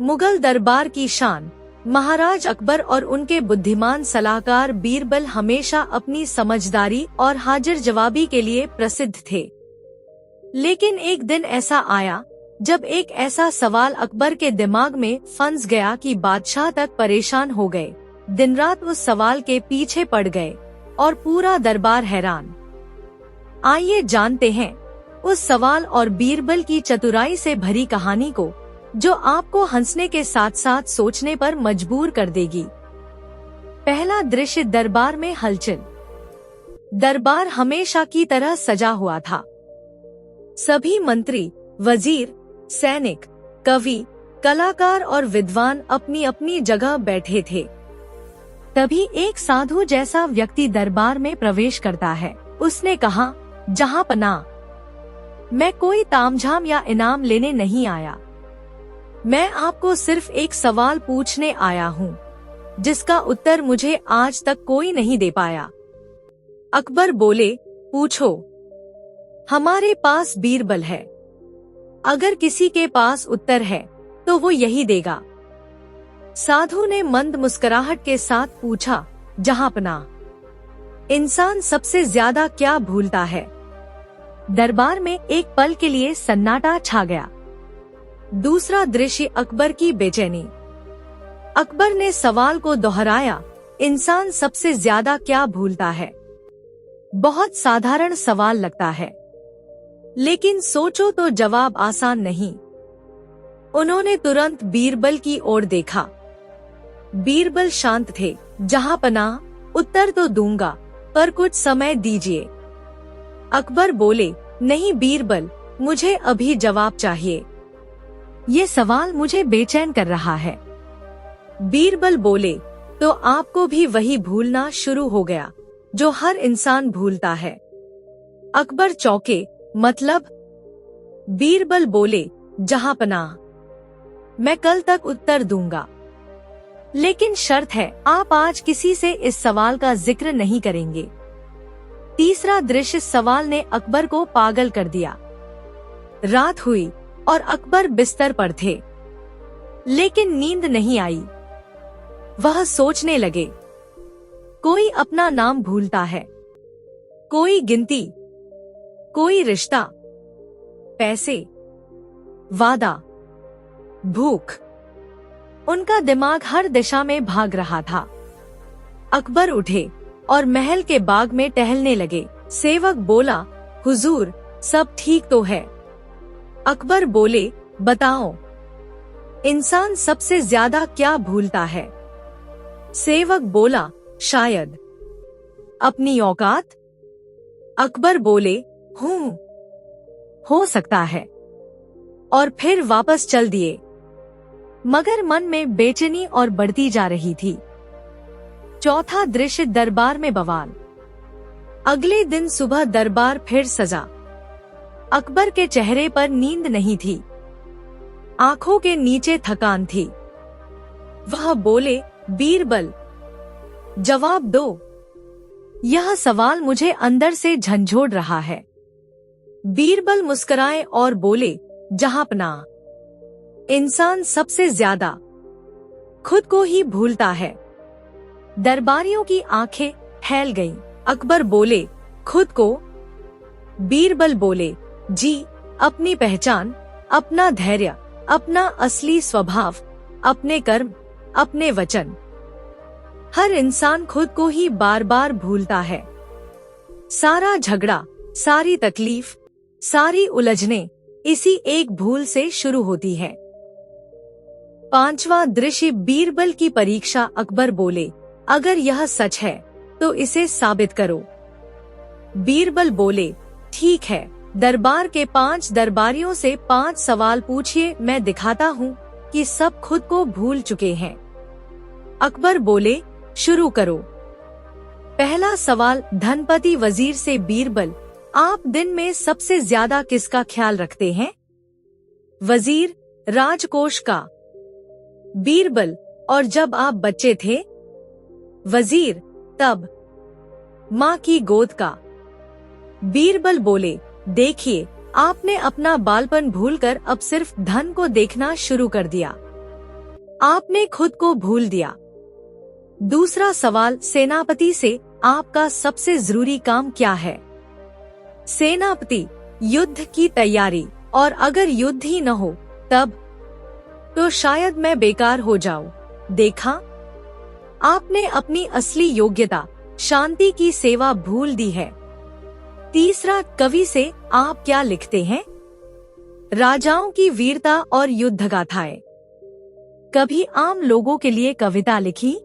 मुगल दरबार की शान। महाराज अकबर और उनके बुद्धिमान सलाहकार बीरबल हमेशा अपनी समझदारी और हाजिर जवाबी के लिए प्रसिद्ध थे। लेकिन एक दिन ऐसा आया जब एक ऐसा सवाल अकबर के दिमाग में फंस गया कि बादशाह तक परेशान हो गए, दिन रात उस सवाल के पीछे पड़ गए और पूरा दरबार हैरान। आइए जानते हैं उस सवाल और बीरबल की चतुराई से भरी कहानी को, जो आपको हंसने के साथ साथ सोचने पर मजबूर कर देगी। पहला दृश्य, दरबार में हलचल। दरबार हमेशा की तरह सजा हुआ था। सभी मंत्री, वजीर, सैनिक, कवि, कलाकार और विद्वान अपनी अपनी जगह बैठे थे। तभी एक साधु जैसा व्यक्ति दरबार में प्रवेश करता है। उसने कहा, जहांपनाह, मैं कोई तामझाम या इनाम लेने नहीं आया। मैं आपको सिर्फ एक सवाल पूछने आया हूँ, जिसका उत्तर मुझे आज तक कोई नहीं दे पाया। अकबर बोले, पूछो। हमारे पास बीरबल है। अगर किसी के पास उत्तर है तो वो यही देगा। साधु ने मंद मुस्कुराहट के साथ पूछा, जहांपनाह, इंसान सबसे ज्यादा क्या भूलता है? दरबार में एक पल के लिए सन्नाटा छा गया। दूसरा दृश्य, अकबर की बेचैनी। अकबर ने सवाल को दोहराया, इंसान सबसे ज्यादा क्या भूलता है? बहुत साधारण सवाल लगता है, लेकिन सोचो तो जवाब आसान नहीं। उन्होंने तुरंत बीरबल की ओर देखा। बीरबल शांत थे। जहांपनाह, उत्तर तो दूंगा, पर कुछ समय दीजिए। अकबर बोले, नहीं बीरबल, मुझे अभी जवाब चाहिए। ये सवाल मुझे बेचैन कर रहा है। बीरबल बोले, तो आपको भी वही भूलना शुरू हो गया जो हर इंसान भूलता है। अकबर चौंके, मतलब? बीरबल बोले, जहांपनाह, मैं कल तक उत्तर दूंगा, लेकिन शर्त है आप आज किसी से इस सवाल का जिक्र नहीं करेंगे। तीसरा दृश्य सवाल ने अकबर को पागल कर दिया। रात हुई और अकबर बिस्तर पर थे, लेकिन नींद नहीं आई। वह सोचने लगे, कोई अपना नाम भूलता है, कोई गिनती, कोई रिश्ता, पैसे, वादा, भूख। उनका दिमाग हर दिशा में भाग रहा था। अकबर उठे और महल के बाग में टहलने लगे। सेवक बोला, हुजूर, सब ठीक तो है? अकबर बोले, बताओ, इंसान सबसे ज्यादा क्या भूलता है? सेवक बोला, शायद अपनी औकात। अकबर बोले, हो सकता है, और फिर वापस चल दिए। मगर मन में बेचैनी और बढ़ती जा रही थी। चौथा दृश्य दरबार में बवाल। अगले दिन सुबह दरबार फिर सजा। अकबर के चेहरे पर नींद नहीं थी, आंखों के नीचे थकान थी। वह बोले, बीरबल, जवाब दो, यह सवाल मुझे अंदर से झंझोड़ रहा है। बीरबल मुस्कुराए और बोले, जहांपनाह, इंसान सबसे ज्यादा खुद को ही भूलता है। दरबारियों की आंखें फैल गईं। अकबर बोले, खुद को? बीरबल बोले, जी, अपनी पहचान, अपना धैर्य, अपना असली स्वभाव, अपने कर्म, अपने वचन। हर इंसान खुद को ही बार बार भूलता है। सारा झगड़ा, सारी तकलीफ, सारी उलझने इसी एक भूल से शुरू होती है। पांचवा दृश्य बीरबल की परीक्षा। अकबर बोले, अगर यह सच है तो इसे साबित करो। बीरबल बोले, ठीक है, दरबार के 5 दरबारियों से 5 सवाल पूछिए, मैं दिखाता हूँ कि सब खुद को भूल चुके हैं। अकबर बोले, शुरू करो। पहला सवाल धनपति वजीर से। बीरबल, आप दिन में सबसे ज्यादा किसका ख्याल रखते हैं? वजीर, राजकोष का। बीरबल, और जब आप बच्चे थे? वजीर, तब माँ की गोद का। बीरबल बोले, देखिए, आपने अपना बालपन भूलकर अब सिर्फ धन को देखना शुरू कर दिया। आपने खुद को भूल दिया। दूसरा सवाल सेनापति से। आपका सबसे जरूरी काम क्या है? सेनापति, युद्ध की तैयारी, और अगर युद्ध ही न हो तब तो शायद मैं बेकार हो जाऊं। देखा, आपने अपनी असली योग्यता, शांति की सेवा भूल दी है। तीसरा कवि से। आप क्या लिखते हैं? राजाओं की वीरता और युद्ध गाथाएं। कभी आम लोगों के लिए कविता लिखी?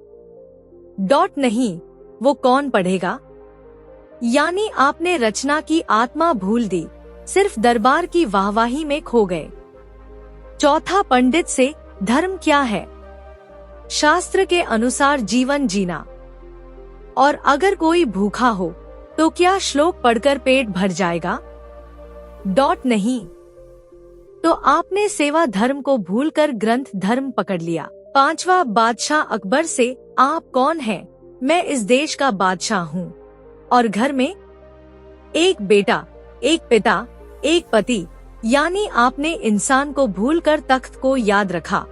नहीं, वो कौन पढ़ेगा? यानी आपने रचना की आत्मा भूल दी, सिर्फ दरबार की वाहवाही में खो गए। चौथा पंडित से। धर्म क्या है? शास्त्र के अनुसार जीवन जीना। और अगर कोई भूखा हो तो क्या श्लोक पढ़कर पेट भर जाएगा? नहीं। तो आपने सेवा धर्म को भूलकर ग्रंथ धर्म पकड़ लिया। पांचवा बादशाह अकबर से। आप कौन हैं? मैं इस देश का बादशाह हूँ। और घर में एक बेटा, एक पिता, एक पति, यानी आपने इंसान को भूलकर तख्त को याद रखा।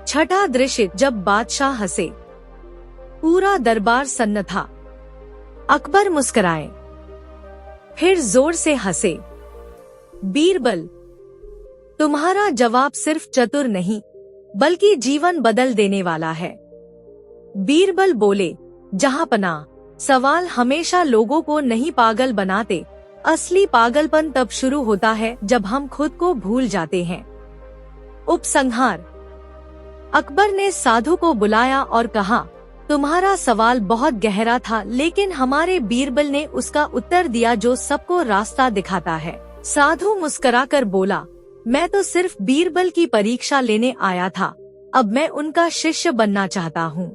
छठा दृश्य। जब बादशाह हंसे, पूरा दरबार सन्न था। अकबर मुस्कुराए, फिर जोर से हंसे। बीरबल, तुम्हारा जवाब सिर्फ चतुर नहीं, बल्कि जीवन बदल देने वाला है। बीरबल बोले, जहांपनाह, सवाल हमेशा लोगों को नहीं पागल बनाते। असली पागलपन तब शुरू होता है जब हम खुद को भूल जाते हैं। उपसंहार। अकबर ने साधु को बुलाया और कहा, तुम्हारा सवाल बहुत गहरा था, लेकिन हमारे बीरबल ने उसका उत्तर दिया जो सबको रास्ता दिखाता है। साधु मुस्कुराकर बोला, मैं तो सिर्फ बीरबल की परीक्षा लेने आया था, अब मैं उनका शिष्य बनना चाहता हूँ।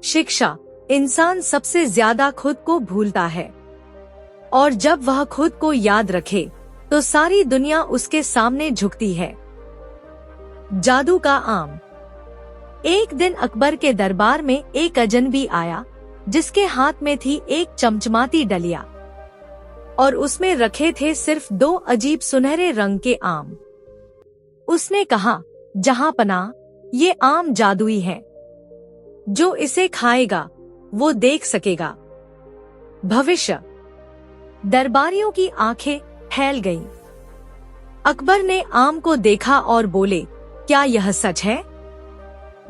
शिक्षा। इंसान सबसे ज्यादा खुद को भूलता है, और जब वह खुद को याद रखे तो सारी दुनिया उसके सामने झुकती है। जादू का आम। एक दिन अकबर के दरबार में एक अजनबी आया, जिसके हाथ में थी एक चमचमाती डलिया और उसमें रखे थे सिर्फ 2 अजीब सुनहरे रंग के आम। उसने कहा, जहांपनाह, ये आम जादुई है, जो इसे खाएगा वो देख सकेगा भविष्य। दरबारियों की आंखें फैल गईं। अकबर ने आम को देखा और बोले, क्या यह सच है?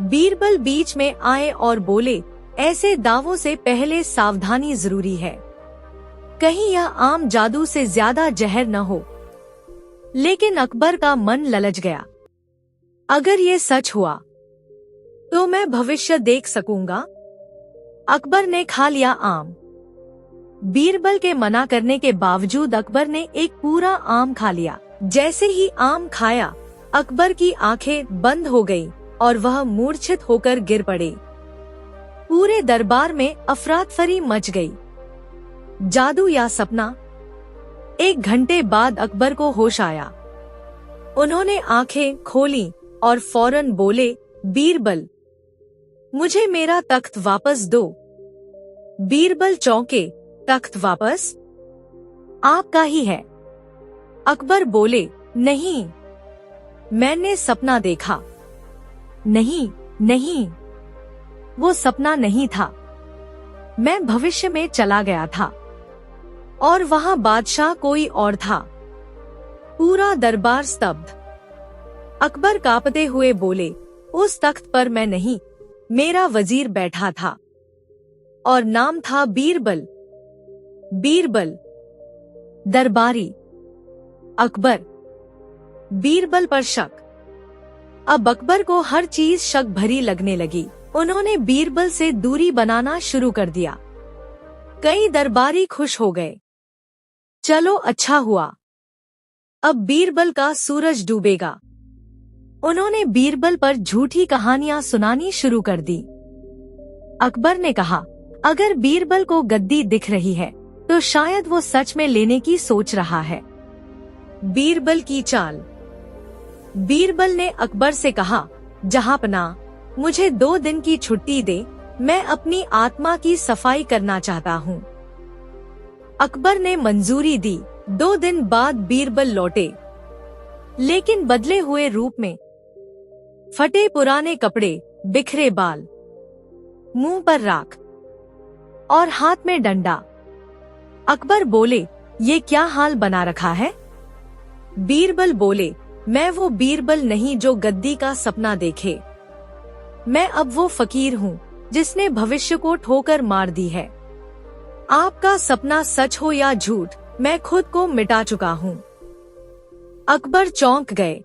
बीरबल बीच में आए और बोले, ऐसे दावों से पहले सावधानी जरूरी है, कहीं यह आम जादू से ज्यादा जहर न हो। लेकिन अकबर का मन ललच गया, अगर ये सच हुआ तो मैं भविष्य देख सकूंगा। अकबर ने खा लिया आम। बीरबल के मना करने के बावजूद अकबर ने एक पूरा आम खा लिया। जैसे ही आम खाया, अकबर की आंखें बंद हो गईं और वह मूर्छित होकर गिर पड़े। पूरे दरबार में अफरातफरी मच गई। जादू या सपना? 1 घंटे बाद अकबर को होश आया। उन्होंने आंखें खोली और फौरन बोले, बीरबल, मुझे मेरा तख्त वापस दो। बीरबल चौंके, तख्त वापस? आपका ही है। अकबर बोले, नहीं, मैंने सपना देखा। नहीं नहीं, वो सपना नहीं था, मैं भविष्य में चला गया था और वहां बादशाह कोई और था। पूरा दरबार स्तब्ध। अकबर कांपते हुए बोले, उस तख्त पर मैं नहीं, मेरा वजीर बैठा था और नाम था बीरबल। बीरबल। दरबारी। अकबर। बीरबल पर शक। अब अकबर को हर चीज शक भरी लगने लगी। उन्होंने बीरबल से दूरी बनाना शुरू कर दिया। कई दरबारी खुश हो गए। चलो अच्छा हुआ, अब बीरबल का सूरज डूबेगा। उन्होंने बीरबल पर झूठी कहानियां सुनानी शुरू कर दी। अकबर ने कहा, अगर बीरबल को गद्दी दिख रही है तो शायद वो सच में लेने की सोच रहा है। बीरबल की चाल। बीरबल ने अकबर से कहा, जहांपनाह, मुझे 2 दिन की छुट्टी दे, मैं अपनी आत्मा की सफाई करना चाहता हूँ। अकबर ने मंजूरी दी। 2 दिन बाद बीरबल लौटे, लेकिन बदले हुए रूप में। फटे पुराने कपड़े, बिखरे बाल, मुंह पर राख और हाथ में डंडा। अकबर बोले, ये क्या हाल बना रखा है? बीरबल बोले, मैं वो बीरबल नहीं जो गद्दी का सपना देखे। मैं अब वो फकीर हूँ जिसने भविष्य को ठोकर मार दी है। आपका सपना सच हो या झूठ, मैं खुद को मिटा चुका हूँ। अकबर चौंक गए।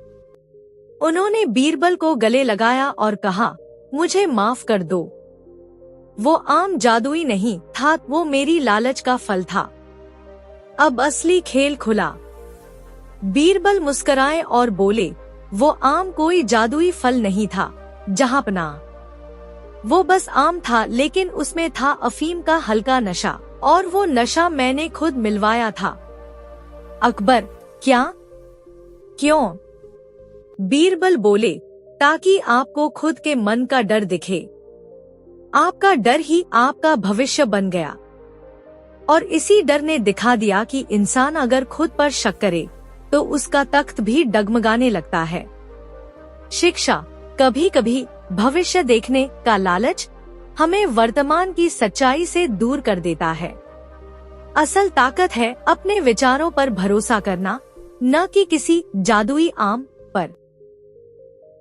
उन्होंने बीरबल को गले लगाया और कहा, मुझे माफ कर दो। वो आम जादुई नहीं था, वो मेरी लालच का फल था। अब असली खेल खुला। बीरबल मुस्कुराए और बोले, वो आम कोई जादुई फल नहीं था जहांपनाह, वो बस आम था, लेकिन उसमें था अफीम का हल्का नशा, और वो नशा मैंने खुद मिलवाया था। अकबर, क्या? क्यों? बीरबल बोले, ताकि आपको खुद के मन का डर दिखे। आपका डर ही आपका भविष्य बन गया, और इसी डर ने दिखा दिया कि इंसान अगर खुद पर शक करे तो उसका तख्त भी डगमगाने लगता है। शिक्षा। कभी कभी भविष्य देखने का लालच हमें वर्तमान की सच्चाई से दूर कर देता है। असल ताकत है अपने विचारों पर भरोसा करना, न कि किसी जादुई आम पर।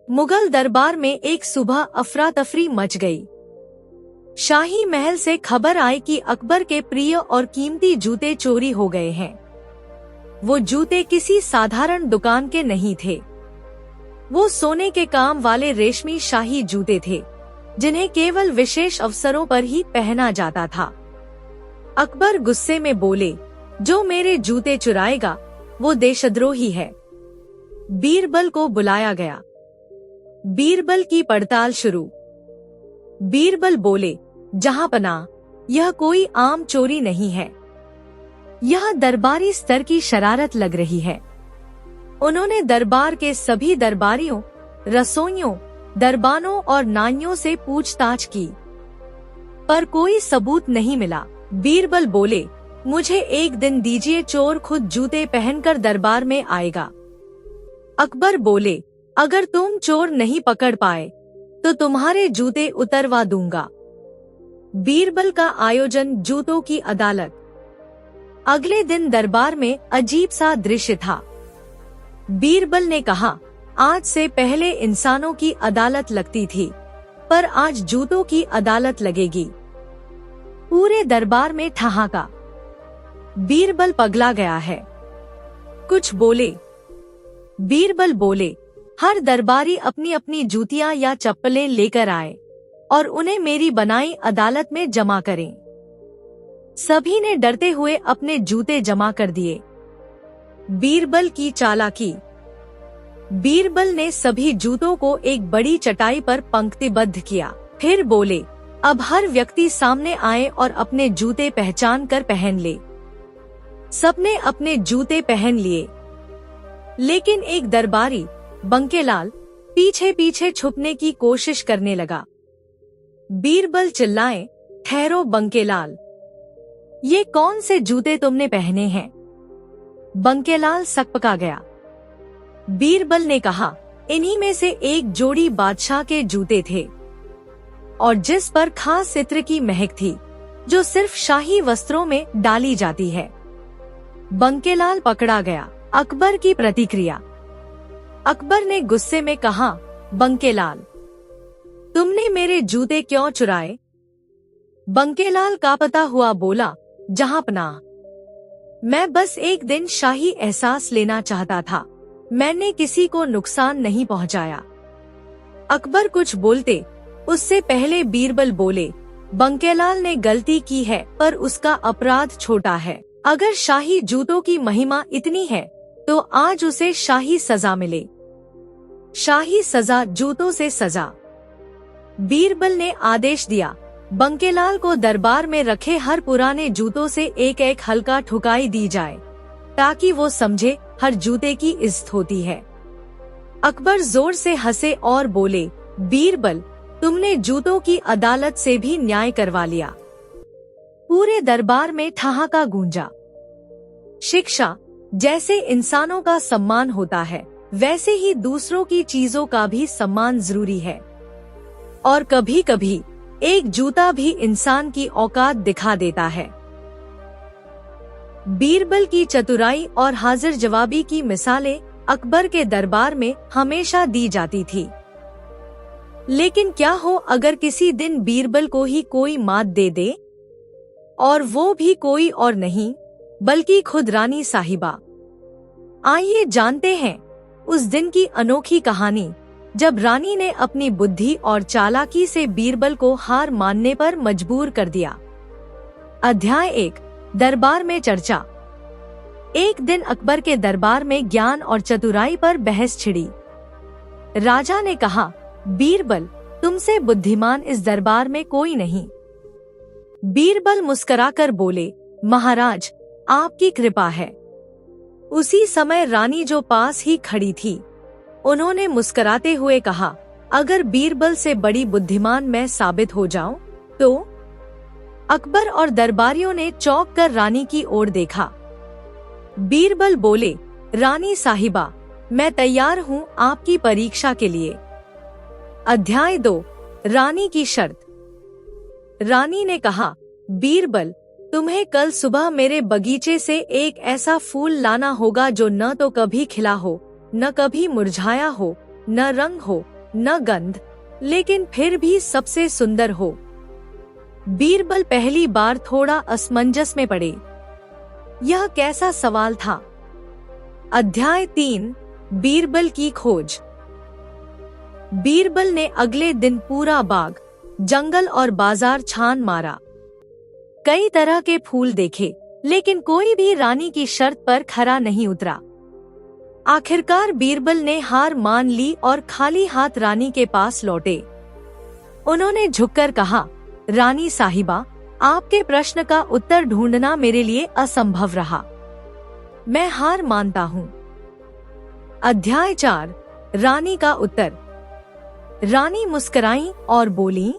मुगल दरबार में एक सुबह अफरा तफरी मच गई। शाही महल से खबर आई कि अकबर के प्रिय और कीमती जूते चोरी हो गए हैं। वो जूते किसी साधारण दुकान के नहीं थे। वो सोने के काम वाले रेशमी शाही जूते थे, जिन्हें केवल विशेष अवसरों पर ही पहना जाता था। अकबर गुस्से में बोले, जो मेरे जूते चुराएगा वो देशद्रोही है। बीरबल को बुलाया गया। बीरबल की पड़ताल शुरू। बीरबल बोले, जहांपनाह, यह कोई आम चोरी नहीं है, यह दरबारी स्तर की शरारत लग रही है। उन्होंने दरबार के सभी दरबारियों, रसोइयों, दरबानों और नाइयों से पूछताछ की, पर कोई सबूत नहीं मिला। बीरबल बोले, मुझे एक दिन दीजिए, चोर खुद जूते पहनकर दरबार में आएगा। अकबर बोले, अगर तुम चोर नहीं पकड़ पाए तो तुम्हारे जूते उतरवा दूंगा। बीरबल का आयोजन, जूतों की अदालत। अगले दिन दरबार में अजीब सा दृश्य था। बीरबल ने कहा, आज से पहले इंसानों की अदालत लगती थी, पर आज जूतों की अदालत लगेगी। पूरे दरबार में ठहाका। बीरबल पगला गया है। कुछ बोले। बीरबल बोले, हर दरबारी अपनी अपनी जूतियां या चप्पलें लेकर आए और उन्हें मेरी बनाई अदालत में जमा करें। सभी ने डरते हुए अपने जूते जमा कर दिए। बीरबल की चालाकी। बीरबल ने सभी जूतों को एक बड़ी चटाई पर पंक्तिबद्ध किया। फिर बोले, अब हर व्यक्ति सामने आए और अपने जूते पहचान कर पहन ले। सबने अपने जूते पहन लिए, लेकिन एक दरबारी, बंकेलाल, पीछे पीछे छुपने की कोशिश करने लगा। बीरबल चिल्लाए, ठहरो बंकेलाल, ये कौन से जूते तुमने पहने हैं? बंकेलाल सकपका गया। बीरबल ने कहा, इन्हीं में से एक जोड़ी बादशाह के जूते थे और जिस पर खास इत्र की महक थी, जो सिर्फ शाही वस्त्रों में डाली जाती है। बंकेलाल पकड़ा गया। अकबर की प्रतिक्रिया। अकबर ने गुस्से में कहा, बंकेलाल, तुमने मेरे जूते क्यों चुराए? बंकेलाल कांपता हुआ बोला, जहांपनाह, मैं बस एक दिन शाही एहसास लेना चाहता था, मैंने किसी को नुकसान नहीं पहुंचाया। अकबर कुछ बोलते उससे पहले बीरबल बोले, बंकेलाल ने गलती की है, पर उसका अपराध छोटा है। अगर शाही जूतों की महिमा इतनी है तो आज उसे शाही सजा मिले। शाही सजा, जूतों से सजा। बीरबल ने आदेश दिया, बंकेलाल को दरबार में रखे हर पुराने जूतों से एक एक हल्का ठुकाई दी जाए, ताकि वो समझे हर जूते की इज्जत होती है। अकबर जोर से हंसे और बोले, बीरबल, तुमने जूतों की अदालत से भी न्याय करवा लिया। पूरे दरबार में ठहाका गूंजा। शिक्षा, जैसे इंसानों का सम्मान होता है, वैसे ही दूसरों की चीजों का भी सम्मान जरूरी है। और कभी कभी एक जूता भी इंसान की औकात दिखा देता है। बीरबल की चतुराई और हाजिर जवाबी की मिसालें अकबर के दरबार में हमेशा दी जाती थी। लेकिन क्या हो अगर किसी दिन बीरबल को ही कोई मात दे दे, और वो भी कोई और नहीं बल्कि खुद रानी साहिबा। आइए जानते हैं उस दिन की अनोखी कहानी, जब रानी ने अपनी बुद्धि और चालाकी से बीरबल को हार मानने पर मजबूर कर दिया। अध्याय 1, दरबार में चर्चा। एक दिन अकबर के दरबार में ज्ञान और चतुराई पर बहस छिड़ी। राजा ने कहा, बीरबल, तुमसे बुद्धिमान इस दरबार में कोई नहीं। बीरबल मुस्कुराकर बोले, महाराज, आपकी कृपा है। उसी समय रानी जो पास ही खड़ी थी, उन्होंने मुस्कुराते हुए कहा, अगर बीरबल से बड़ी बुद्धिमान मैं साबित हो जाऊं तो? अकबर और दरबारियों ने चौंक कर रानी की ओर देखा। बीरबल बोले, रानी साहिबा, मैं तैयार हूँ आपकी परीक्षा के लिए। अध्याय 2, रानी की शर्त। रानी ने कहा, बीरबल, तुम्हें कल सुबह मेरे बगीचे से एक ऐसा फूल लाना होगा जो न तो कभी खिला हो, न कभी मुरझाया हो, न रंग हो, न गंध, लेकिन फिर भी सबसे सुंदर हो। बीरबल पहली बार थोड़ा असमंजस में पड़े। यह कैसा सवाल था? अध्याय 3, बीरबल की खोज। बीरबल ने अगले दिन पूरा बाग, जंगल और बाजार छान मारा। कई तरह के फूल देखे, लेकिन कोई भी रानी की शर्त पर खरा नहीं उतरा। आखिरकार बीरबल ने हार मान ली और खाली हाथ रानी के पास लौटे। उन्होंने झुककर कहा, रानी साहिबा, आपके प्रश्न का उत्तर ढूंढना मेरे लिए असंभव रहा। मैं हार मानता हूँ। अध्याय 4, रानी का उत्तर। रानी मुस्कुराई और बोली,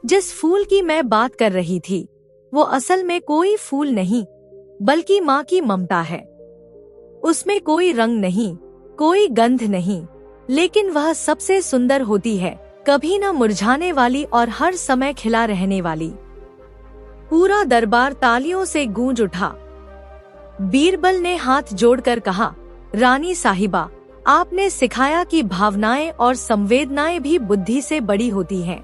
जिस फूल की मैं बात कर रही थी वो असल में कोई फूल नहीं, बल्कि माँ की ममता है। उसमें कोई रंग नहीं, कोई गंध नहीं, लेकिन वह सबसे सुंदर होती है, कभी न मुरझाने वाली और हर समय खिला रहने वाली। पूरा दरबार तालियों से गूंज उठा। बीरबल ने हाथ जोड़कर कहा, रानी साहिबा, आपने सिखाया कि भावनाएं और संवेदनाएं भी बुद्धि से बड़ी होती हैं।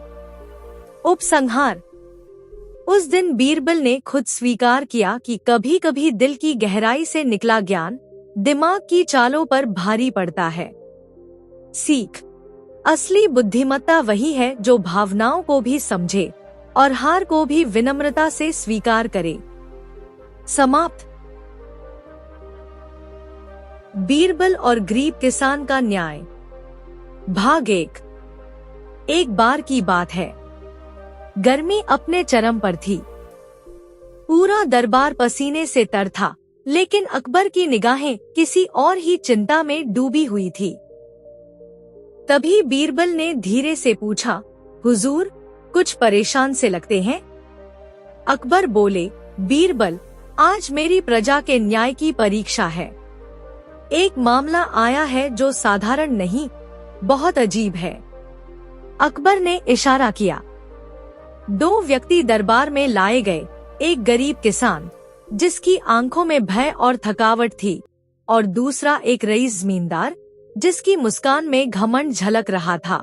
उपसंहार। उस दिन बीरबल ने खुद स्वीकार किया कि कभी कभी दिल की गहराई से निकला ज्ञान दिमाग की चालों पर भारी पड़ता है। सीख। असली बुद्धिमत्ता वही है जो भावनाओं को भी समझे और हार को भी विनम्रता से स्वीकार करे। समाप्त। बीरबल और गरीब किसान का न्याय। भाग 1। एक बार की बात है, गर्मी अपने चरम पर थी। पूरा दरबार पसीने से तर था, लेकिन अकबर की निगाहें किसी और ही चिंता में डूबी हुई थी। तभी बीरबल ने धीरे से पूछा, हुजूर, कुछ परेशान से लगते हैं? अकबर बोले, बीरबल, आज मेरी प्रजा के न्याय की परीक्षा है। एक मामला आया है जो साधारण नहीं, बहुत अजीब है। अकबर ने इशारा किया। 2 व्यक्ति दरबार में लाए गए, एक गरीब किसान जिसकी आंखों में भय और थकावट थी, और दूसरा एक रईस जमींदार जिसकी मुस्कान में घमंड झलक रहा था।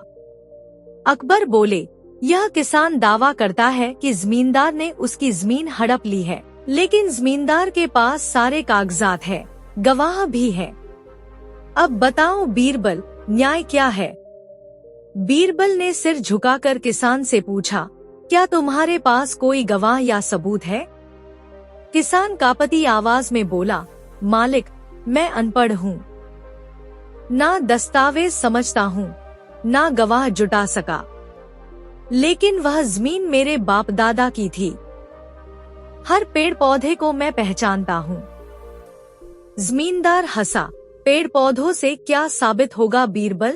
अकबर बोले, यह किसान दावा करता है कि जमींदार ने उसकी जमीन हड़प ली है, लेकिन जमींदार के पास सारे कागजात है, गवाह भी है। अब बताओ बीरबल, न्याय क्या है? बीरबल ने सिर झुकाकर किसान से पूछा, क्या तुम्हारे पास कोई गवाह या सबूत है? किसान कांपती आवाज में बोला, मालिक, मैं अनपढ़ हूँ, ना दस्तावेज समझता हूँ, ना गवाह जुटा सका, लेकिन वह जमीन मेरे बाप दादा की थी। हर पेड़ पौधे को मैं पहचानता हूँ। जमींदार हंसा, पेड़ पौधों से क्या साबित होगा बीरबल?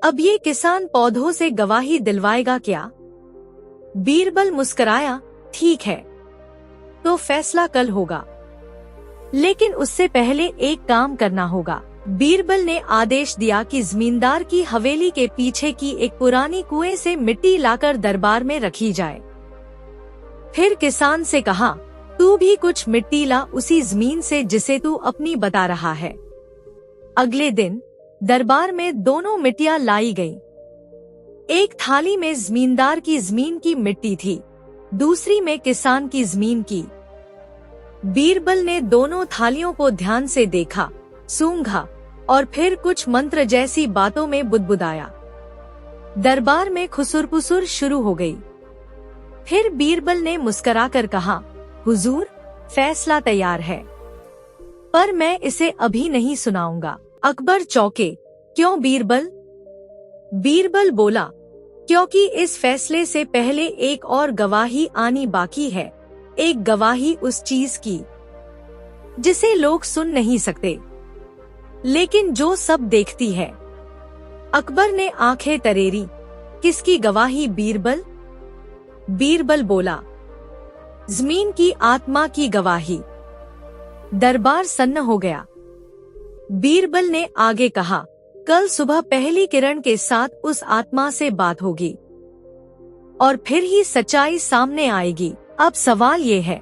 अब ये किसान पौधों से गवाही दिलवाएगा क्या? बीरबल मुस्कुराया, ठीक है, तो फैसला कल होगा, लेकिन उससे पहले एक काम करना होगा। बीरबल ने आदेश दिया कि जमींदार की हवेली के पीछे की एक पुरानी कुएं से मिट्टी लाकर दरबार में रखी जाए। फिर किसान से कहा, तू भी कुछ मिट्टी ला उसी जमीन से जिसे तू अपनी बता रहा है। अगले दिन दरबार में दोनों मिट्टियां लाई गईं। एक थाली में जमींदार की जमीन की मिट्टी थी, दूसरी में किसान की जमीन की। बीरबल ने दोनों थालियों को ध्यान से देखा, सूंघा और फिर कुछ मंत्र जैसी बातों में बुदबुदाया। दरबार में खुसुर-पुसुर शुरू हो गई। फिर बीरबल ने मुस्कुराकर कहा, हुजूर, फैसला तैयार है, पर मैं इसे अभी नहीं सुनाऊंगा। अकबर चौंके, क्यों बीरबल? बीरबल बोला, क्योंकि इस फैसले से पहले एक और गवाही आनी बाकी है, एक गवाही उस चीज की जिसे लोग सुन नहीं सकते, लेकिन जो सब देखती है। अकबर ने आंखें तरेरी, किसकी गवाही बीरबल? बीरबल बोला, जमीन की आत्मा की गवाही। दरबार सन्न हो गया। बीरबल ने आगे कहा, कल सुबह पहली किरण के साथ उस आत्मा से बात होगी और फिर ही सच्चाई सामने आएगी। अब सवाल ये है,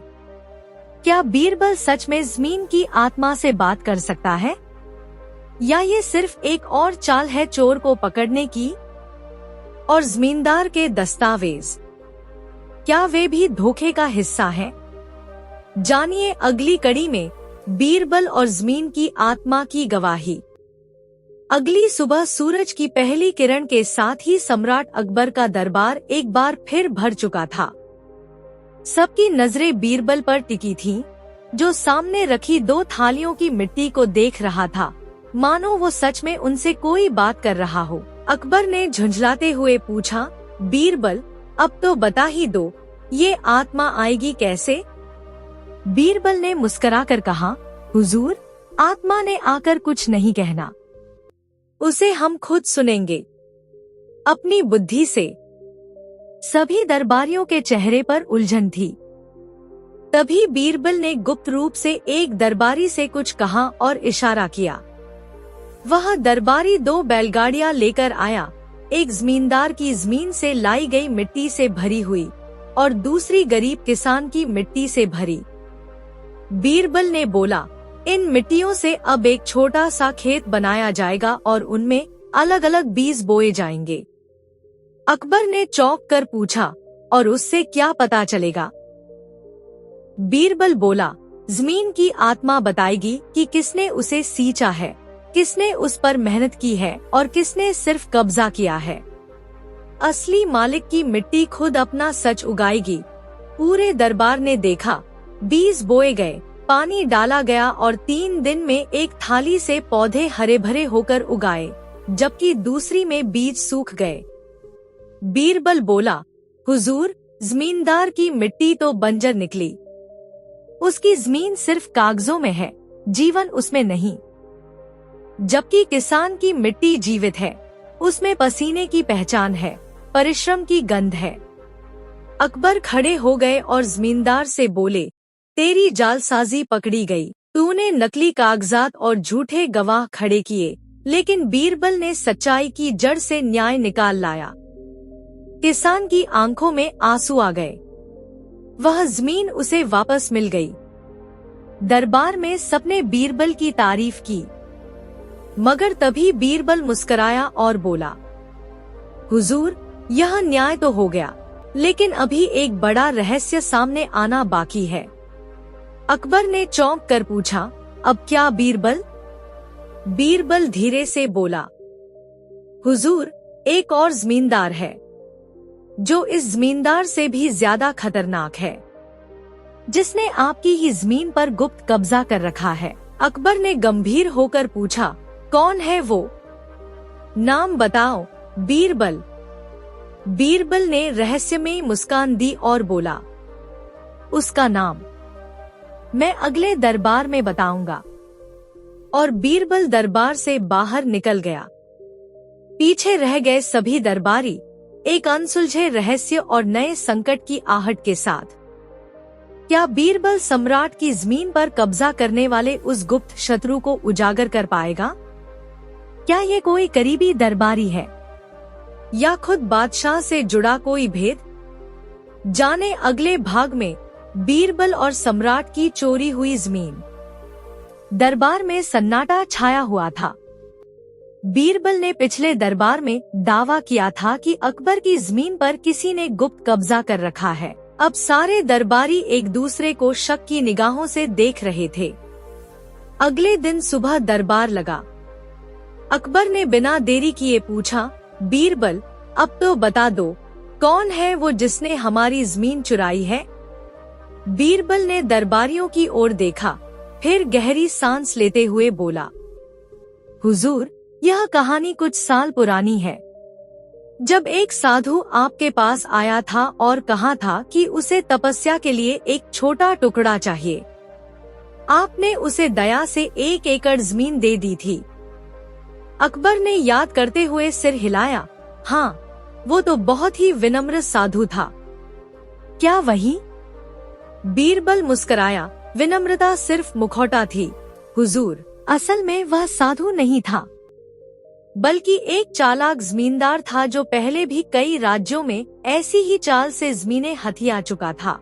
क्या बीरबल सच में जमीन की आत्मा से बात कर सकता है, या ये सिर्फ एक और चाल है चोर को पकड़ने की? और जमींदार के दस्तावेज, क्या वे भी धोखे का हिस्सा हैं? जानिए अगली कड़ी में बीरबल और जमीन की आत्मा की गवाही। अगली सुबह सूरज की पहली किरण के साथ ही सम्राट अकबर का दरबार एक बार फिर भर चुका था। सबकी नजरें बीरबल पर टिकी थीं, जो सामने रखी 2 थालियों की मिट्टी को देख रहा था, मानो वो सच में उनसे कोई बात कर रहा हो। अकबर ने झुंझलाते हुए पूछा, बीरबल, अब तो बता ही दो, ये आत्मा आएगी कैसे? बीरबल ने मुस्कुराकर कहा, हुजूर, आत्मा ने आकर कुछ नहीं कहना, उसे हम खुद सुनेंगे, अपनी बुद्धि से। सभी दरबारियों के चेहरे पर उलझन थी। तभी बीरबल ने गुप्त रूप से एक दरबारी से कुछ कहा और इशारा किया। वह दरबारी 2 बैलगाड़ियां लेकर आया, एक जमींदार की जमीन से लाई गई मिट्टी से भरी हुई और दूसरी गरीब किसान की मिट्टी से भरी। बीरबल ने बोला, इन मिट्टियों से अब एक छोटा सा खेत बनाया जाएगा और उनमें अलग अलग बीज बोए जाएंगे। अकबर ने चौंक कर पूछा, और उससे क्या पता चलेगा? बीरबल बोला, जमीन की आत्मा बताएगी कि किसने उसे सींचा है, किसने उस पर मेहनत की है और किसने सिर्फ कब्जा किया है। असली मालिक की मिट्टी खुद अपना सच उगाएगी। पूरे दरबार ने देखा, बीज बोए गए, पानी डाला गया और 3 दिन में एक थाली से पौधे हरे भरे होकर उगाए, जबकि दूसरी में बीज सूख गए। बीरबल बोला, हुजूर, जमींदार की मिट्टी तो बंजर निकली, उसकी जमीन सिर्फ कागजों में है, जीवन उसमें नहीं। जबकि किसान की मिट्टी जीवित है, उसमें पसीने की पहचान है, परिश्रम की गंध है। अकबर खड़े हो गए और जमींदार से बोले, तेरी जालसाजी पकड़ी गई, तूने नकली कागजात और झूठे गवाह खड़े किए, लेकिन बीरबल ने सच्चाई की जड़ से न्याय निकाल लाया। किसान की आंखों में आंसू आ गए, वह जमीन उसे वापस मिल गई। दरबार में सबने बीरबल की तारीफ की, मगर तभी बीरबल मुस्कुराया और बोला, हुजूर, यह न्याय तो हो गया, लेकिन अभी एक बड़ा रहस्य सामने आना बाकी है। अकबर ने चौंक कर पूछा, अब क्या बीरबल? बीरबल धीरे से बोला, हुजूर, एक और जमींदार है, जो इस जमींदार से भी ज्यादा खतरनाक है, जिसने आपकी ही जमीन पर गुप्त कब्जा कर रखा है। अकबर ने गंभीर होकर पूछा, कौन है वो? नाम बताओ, बीरबल। बीरबल ने रहस्यमयी मुस्कान दी और बोला, उसका नाम मैं अगले दरबार में बताऊंगा। और बीरबल दरबार से बाहर निकल गया। पीछे रह गए सभी दरबारी एक अनसुलझे रहस्य और नए संकट की आहट के साथ। क्या बीरबल सम्राट की जमीन पर कब्जा करने वाले उस गुप्त शत्रु को उजागर कर पाएगा? क्या ये कोई करीबी दरबारी है या खुद बादशाह से जुड़ा कोई भेद? जाने अगले भाग में बीरबल और सम्राट की चोरी हुई जमीन। दरबार में सन्नाटा छाया हुआ था। बीरबल ने पिछले दरबार में दावा किया था कि अकबर की जमीन पर किसी ने गुप्त कब्जा कर रखा है। अब सारे दरबारी एक दूसरे को शक की निगाहों से देख रहे थे। अगले दिन सुबह दरबार लगा। अकबर ने बिना देरी किए पूछा, बीरबल, अब तो बता दो, कौन है वो जिसने हमारी जमीन चुराई है? बीरबल ने दरबारियों की ओर देखा, फिर गहरी सांस लेते हुए बोला, हुजूर, यह कहानी कुछ साल पुरानी है। जब एक साधु आपके पास आया था और कहा था कि उसे तपस्या के लिए एक छोटा टुकड़ा चाहिए। आपने उसे दया से 1 एकड़ जमीन दे दी थी। अकबर ने याद करते हुए सिर हिलाया। हाँ, वो तो बहुत ही विनम्र साधु था। क्या वही? बीरबल मुस्कुराया। विनम्रता सिर्फ मुखौटा थी हुजूर, असल में वह साधु नहीं था, बल्कि एक चालाक जमींदार था जो पहले भी कई राज्यों में ऐसी ही चाल से जमीनें हथिया चुका था।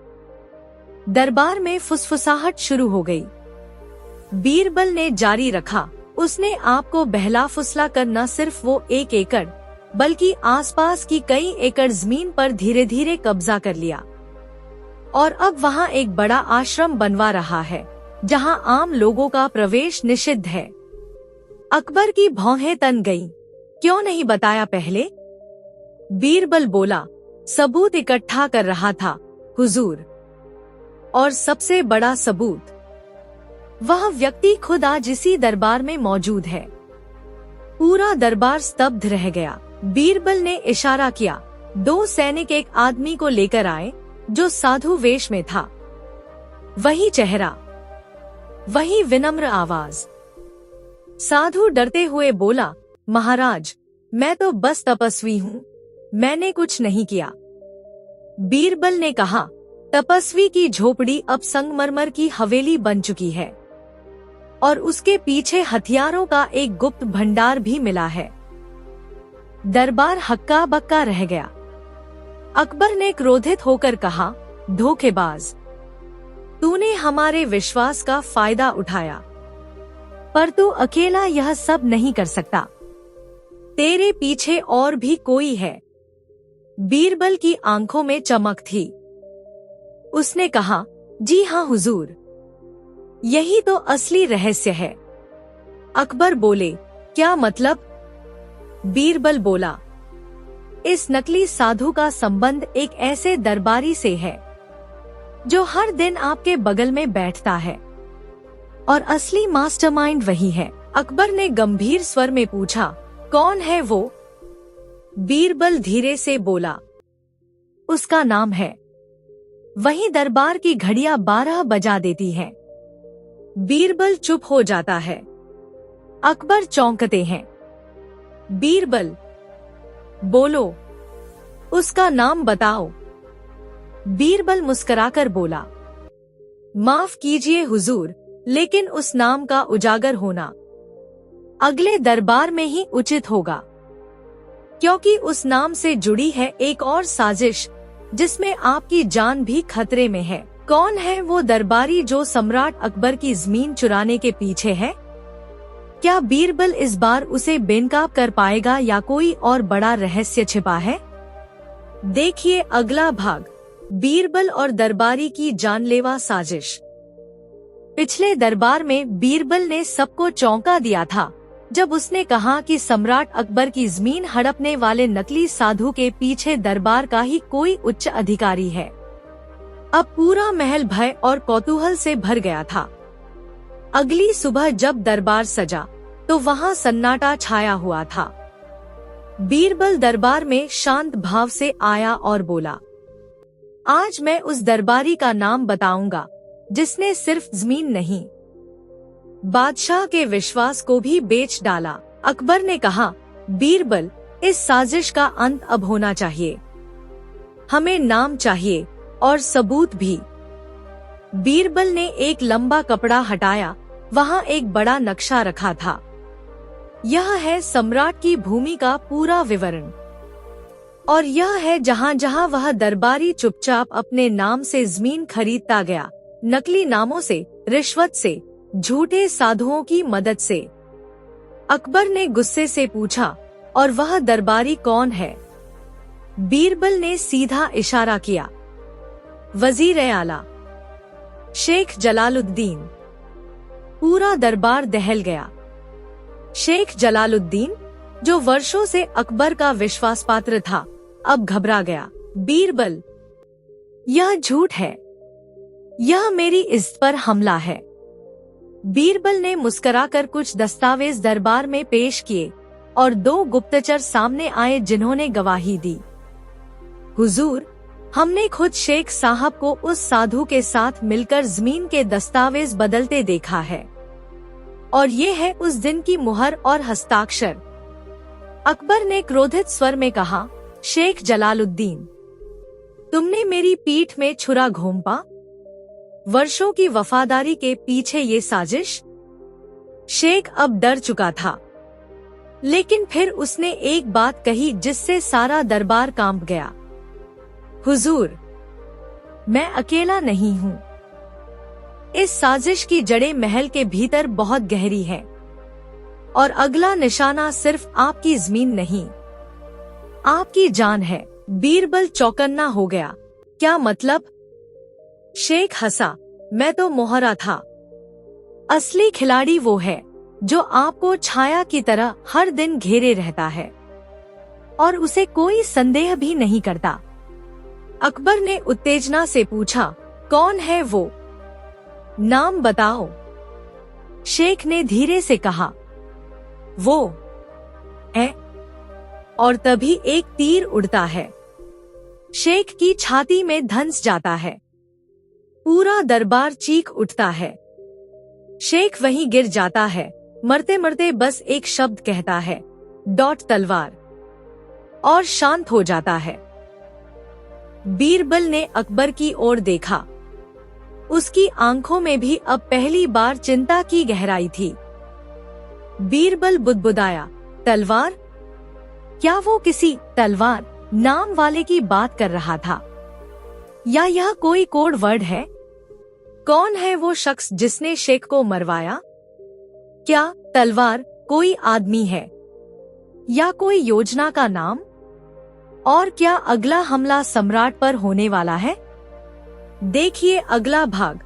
दरबार में फुसफुसाहट शुरू हो गई। बीरबल ने जारी रखा, उसने आपको बहला फुसला कर न सिर्फ वो 1 एकड़ बल्कि आसपास की कई एकड़ जमीन पर धीरे धीरे कब्जा कर लिया और अब वहाँ एक बड़ा आश्रम बनवा रहा है, जहाँ आम लोगों का प्रवेश निषिद्ध है। अकबर की भौहें तन गईं। क्यों नहीं बताया पहले? बीरबल बोला, सबूत इकट्ठा कर रहा था हुजूर। और सबसे बड़ा सबूत, वह व्यक्ति खुद आज इसी दरबार में मौजूद है। पूरा दरबार स्तब्ध रह गया। बीरबल ने इशारा किया। 2 सैनिक एक आदमी को लेकर आए जो साधु वेश में था। वही चेहरा, वही विनम्र आवाज। साधु डरते हुए बोला, महाराज, मैं तो बस तपस्वी हूँ, मैंने कुछ नहीं किया। बीरबल ने कहा, तपस्वी की झोपड़ी अब संगमरमर की हवेली बन चुकी है और उसके पीछे हथियारों का एक गुप्त भंडार भी मिला है। दरबार हक्का बक्का रह गया। अकबर ने क्रोधित होकर कहा, धोखेबाज, तूने हमारे विश्वास का फायदा उठाया, पर तू अकेला यह सब नहीं कर सकता। तेरे पीछे और भी कोई है। बीरबल की आंखों में चमक थी। उसने कहा, जी हाँ हुजूर, यही तो असली रहस्य है। अकबर बोले, क्या मतलब? बीरबल बोला, इस नकली साधु का संबंध एक ऐसे दरबारी से है जो हर दिन आपके बगल में बैठता है और असली मास्टरमाइंड वही है। अकबर ने गंभीर स्वर में पूछा, कौन है वो? बीरबल धीरे से बोला, उसका नाम है। वही दरबार की घड़ियां 12 बजा देती हैं। बीरबल चुप हो जाता है। अकबर चौंकते हैं। बीरबल, बोलो, उसका नाम बताओ। बीरबल मुस्कुराकर बोला, माफ कीजिए हुजूर, लेकिन उस नाम का उजागर होना अगले दरबार में ही उचित होगा, क्योंकि उस नाम से जुड़ी है एक और साजिश जिसमें आपकी जान भी खतरे में है। कौन है वो दरबारी जो सम्राट अकबर की जमीन चुराने के पीछे है? क्या बीरबल इस बार उसे बेनकाब कर पाएगा या कोई और बड़ा रहस्य छिपा है? देखिए अगला भाग, बीरबल और दरबारी की जानलेवा साजिश। पिछले दरबार में बीरबल ने सबको चौंका दिया था जब उसने कहा कि सम्राट अकबर की जमीन हड़पने वाले नकली साधु के पीछे दरबार का ही कोई उच्च अधिकारी है। अब पूरा महल भय और कौतूहल से भर गया था। अगली सुबह जब दरबार सजा तो वहाँ सन्नाटा छाया हुआ था। बीरबल दरबार में शांत भाव से आया और बोला, आज मैं उस दरबारी का नाम बताऊंगा जिसने सिर्फ जमीन नहीं, बादशाह के विश्वास को भी बेच डाला। अकबर ने कहा, बीरबल, इस साजिश का अंत अब होना चाहिए। हमें नाम चाहिए और सबूत भी। बीरबल ने एक लंबा कपड़ा हटाया। वहाँ एक बड़ा नक्शा रखा था। यह है सम्राट की भूमि का पूरा विवरण और यह है जहाँ जहाँ वह दरबारी चुपचाप अपने नाम से जमीन खरीदता गया, नकली नामों से, रिश्वत से, झूठे साधुओं की मदद से। अकबर ने गुस्से से पूछा, और वह दरबारी कौन है? बीरबल ने सीधा इशारा किया, वजीर आला शेख जलालुद्दीन। पूरा दरबार दहल गया। शेख जलालुद्दीन, जो वर्षों से अकबर का विश्वास पात्र था, अब घबरा गया। बीरबल, यह झूठ है, यह मेरी इज्जत पर हमला है। बीरबल ने मुस्कुराकर कुछ दस्तावेज दरबार में पेश किए और 2 गुप्तचर सामने आए जिन्होंने गवाही दी। हुजूर, हमने खुद शेख साहब को उस साधु के साथ मिलकर जमीन के दस्तावेज बदलते देखा है और ये है उस दिन की मुहर और हस्ताक्षर। अकबर ने क्रोधित स्वर में कहा, शेख जलालुद्दीन, तुमने मेरी पीठ में छुरा घोंपा? वर्षों की वफादारी के पीछे ये साजिश? शेख अब डर चुका था, लेकिन फिर उसने एक बात कही जिससे सारा दरबार कांप गया। हुजूर, मैं अकेला नहीं हूँ। इस साजिश की जड़ें महल के भीतर बहुत गहरी है और अगला निशाना सिर्फ आपकी जमीन नहीं, आपकी जान है। बीरबल चौकन्ना हो गया। क्या मतलब? शेख हंसा, मैं तो मोहरा था, असली खिलाड़ी वो है जो आपको छाया की तरह हर दिन घेरे रहता है और उसे कोई संदेह भी नहीं करता। अकबर ने उत्तेजना से पूछा, कौन है वो? नाम बताओ। शेख ने धीरे से कहा, वो है। और तभी एक तीर उड़ता है। शेख की छाती में धंस जाता है। पूरा दरबार चीख उठता है। शेख वहीं गिर जाता है। मरते मरते बस एक शब्द कहता है, डॉट तलवार, और शांत हो जाता है। बीरबल ने अकबर की ओर देखा। उसकी आंखों में भी अब पहली बार चिंता की गहराई थी। बीरबल बुदबुदाया, तलवार? क्या वो किसी तलवार नाम वाले की बात कर रहा था, या यह कोई कोड वर्ड है? कौन है वो शख्स जिसने शेख को मरवाया? क्या तलवार कोई आदमी है या कोई योजना का नाम? और क्या अगला हमला सम्राट पर होने वाला है? देखिए अगला भाग,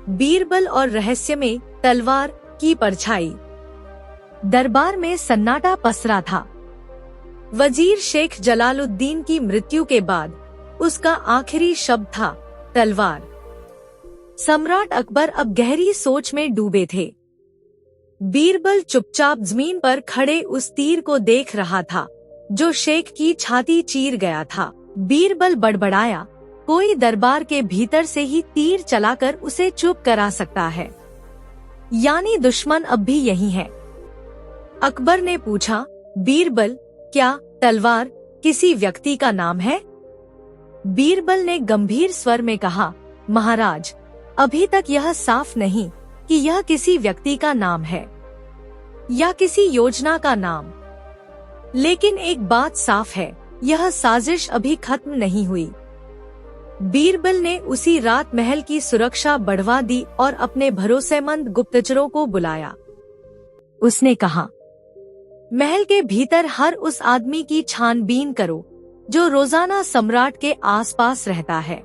बीरबल और रहस्य में तलवार की परछाई। दरबार में सन्नाटा पसरा था। वजीर शेख जलालुद्दीन की मृत्यु के बाद उसका आखिरी शब्द था, तलवार। सम्राट अकबर अब गहरी सोच में डूबे थे। बीरबल चुपचाप जमीन पर खड़े उस तीर को देख रहा था जो शेख की छाती चीर गया था। बीरबल बड़बड़ाया, कोई दरबार के भीतर से ही तीर चलाकर उसे चुप करा सकता है, यानी दुश्मन अब भी यही है। अकबर ने पूछा, बीरबल, क्या तलवार किसी व्यक्ति का नाम है? बीरबल ने गंभीर स्वर में कहा, महाराज, अभी तक यह साफ नहीं कि यह किसी व्यक्ति का नाम है या किसी योजना का नाम, लेकिन एक बात साफ है, यह साजिश अभी खत्म नहीं हुई। बीरबल ने उसी रात महल की सुरक्षा बढ़वा दी और अपने भरोसेमंद गुप्तचरों को बुलाया। उसने कहा, महल के भीतर हर उस आदमी की छानबीन करो जो रोजाना सम्राट के आसपास रहता है।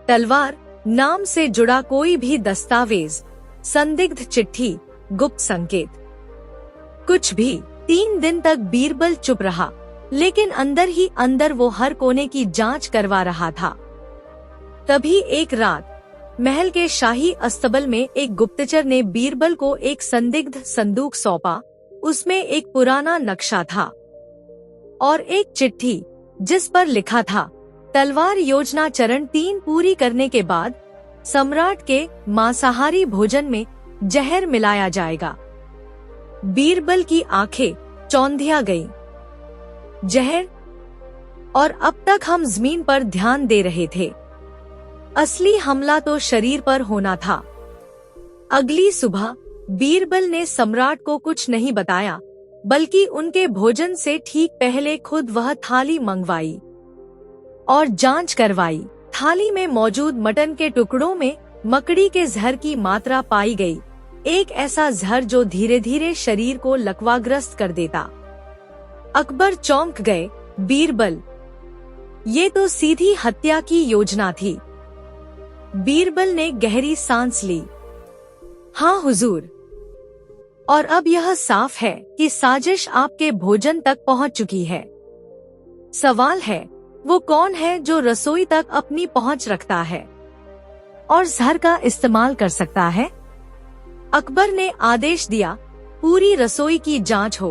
तलवार नाम से जुड़ा कोई भी दस्तावेज, संदिग्ध चिट्ठी, गुप्त संकेत, कुछ भी। 3 दिन तक बीरबल चुप रहा, लेकिन अंदर ही अंदर वो हर कोने की जांच करवा रहा था। तभी एक रात महल के शाही अस्तबल में एक गुप्तचर ने बीरबल को एक संदिग्ध संदूक सौंपा। उसमें एक पुराना नक्शा था और एक चिट्ठी जिस पर लिखा था, तलवार योजना चरण 3 पूरी करने के बाद सम्राट के मांसाहारी भोजन में जहर मिलाया जाएगा। बीरबल की आंखें चौंधिया गईं। जहर? और अब तक हम जमीन पर ध्यान दे रहे थे। असली हमला तो शरीर पर होना था। अगली सुबह बीरबल ने सम्राट को कुछ नहीं बताया, बल्कि उनके भोजन से ठीक पहले खुद वह थाली मंगवाई और जांच करवाई। थाली में मौजूद मटन के टुकड़ों में मकड़ी के जहर की मात्रा पाई गई, एक ऐसा जहर जो धीरे धीरे शरीर को लकवाग्रस्त कर देता। अकबर चौंक गए। बीरबल, ये तो सीधी हत्या की योजना थी। बीरबल ने गहरी सांस ली। हाँ हुजूर, और अब यह साफ है कि साजिश आपके भोजन तक पहुंच चुकी है। सवाल है, वो कौन है जो रसोई तक अपनी पहुंच रखता है और जहर का इस्तेमाल कर सकता है? अकबर ने आदेश दिया, पूरी रसोई की जांच हो।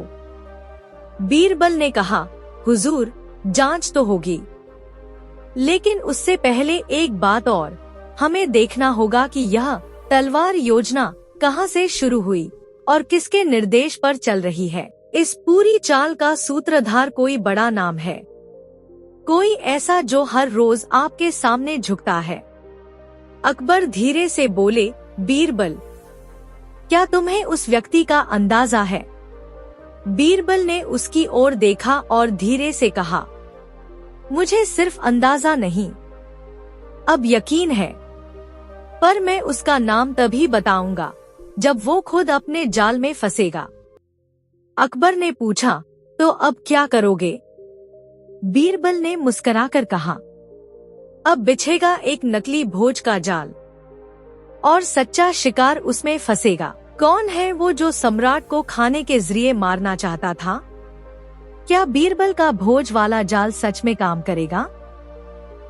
बीरबल ने कहा, हुजूर, जांच तो होगी, लेकिन उससे पहले एक बात और, हमें देखना होगा कि यह तलवार योजना कहां से शुरू हुई और किसके निर्देश पर चल रही है। इस पूरी चाल का सूत्रधार कोई बड़ा नाम है, कोई ऐसा जो हर रोज आपके सामने झुकता है। अकबर धीरे से बोले, बीरबल, क्या तुम्हें उस व्यक्ति का अंदाजा है? बीरबल ने उसकी ओर देखा और धीरे से कहा, मुझे सिर्फ अंदाजा नहीं, अब यकीन है, पर मैं उसका नाम तभी बताऊंगा जब वो खुद अपने जाल में फंसेगा। अकबर ने पूछा, तो अब क्या करोगे? बीरबल ने मुस्कुराकर कहा, अब बिछेगा एक नकली भोज का जाल और सच्चा शिकार उसमें फंसेगा। कौन है वो जो सम्राट को खाने के जरिए मारना चाहता था? क्या बीरबल का भोज वाला जाल सच में काम करेगा?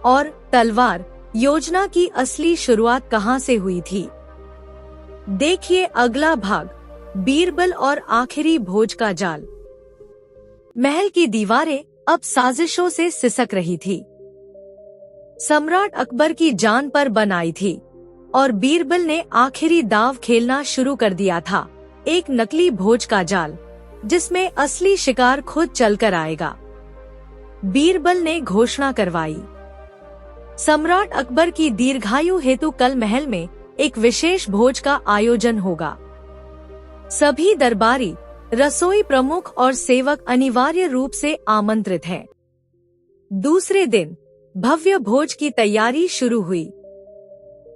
और तलवार योजना की असली शुरुआत कहां से हुई थी? देखिए अगला भाग, बीरबल और आखिरी भोज का जाल। महल की दीवारें अब साजिशों से सिसक रही थी। सम्राट अकबर की जान पर बन आई थी और बीरबल ने आखिरी दांव खेलना शुरू कर दिया था, एक नकली भोज का जाल जिसमें असली शिकार खुद चलकर आएगा। बीरबल ने घोषणा करवाई, सम्राट अकबर की दीर्घायु हेतु कल महल में एक विशेष भोज का आयोजन होगा। सभी दरबारी, रसोई प्रमुख और सेवक अनिवार्य रूप से आमंत्रित हैं। दूसरे दिन भव्य भोज की तैयारी शुरू हुई।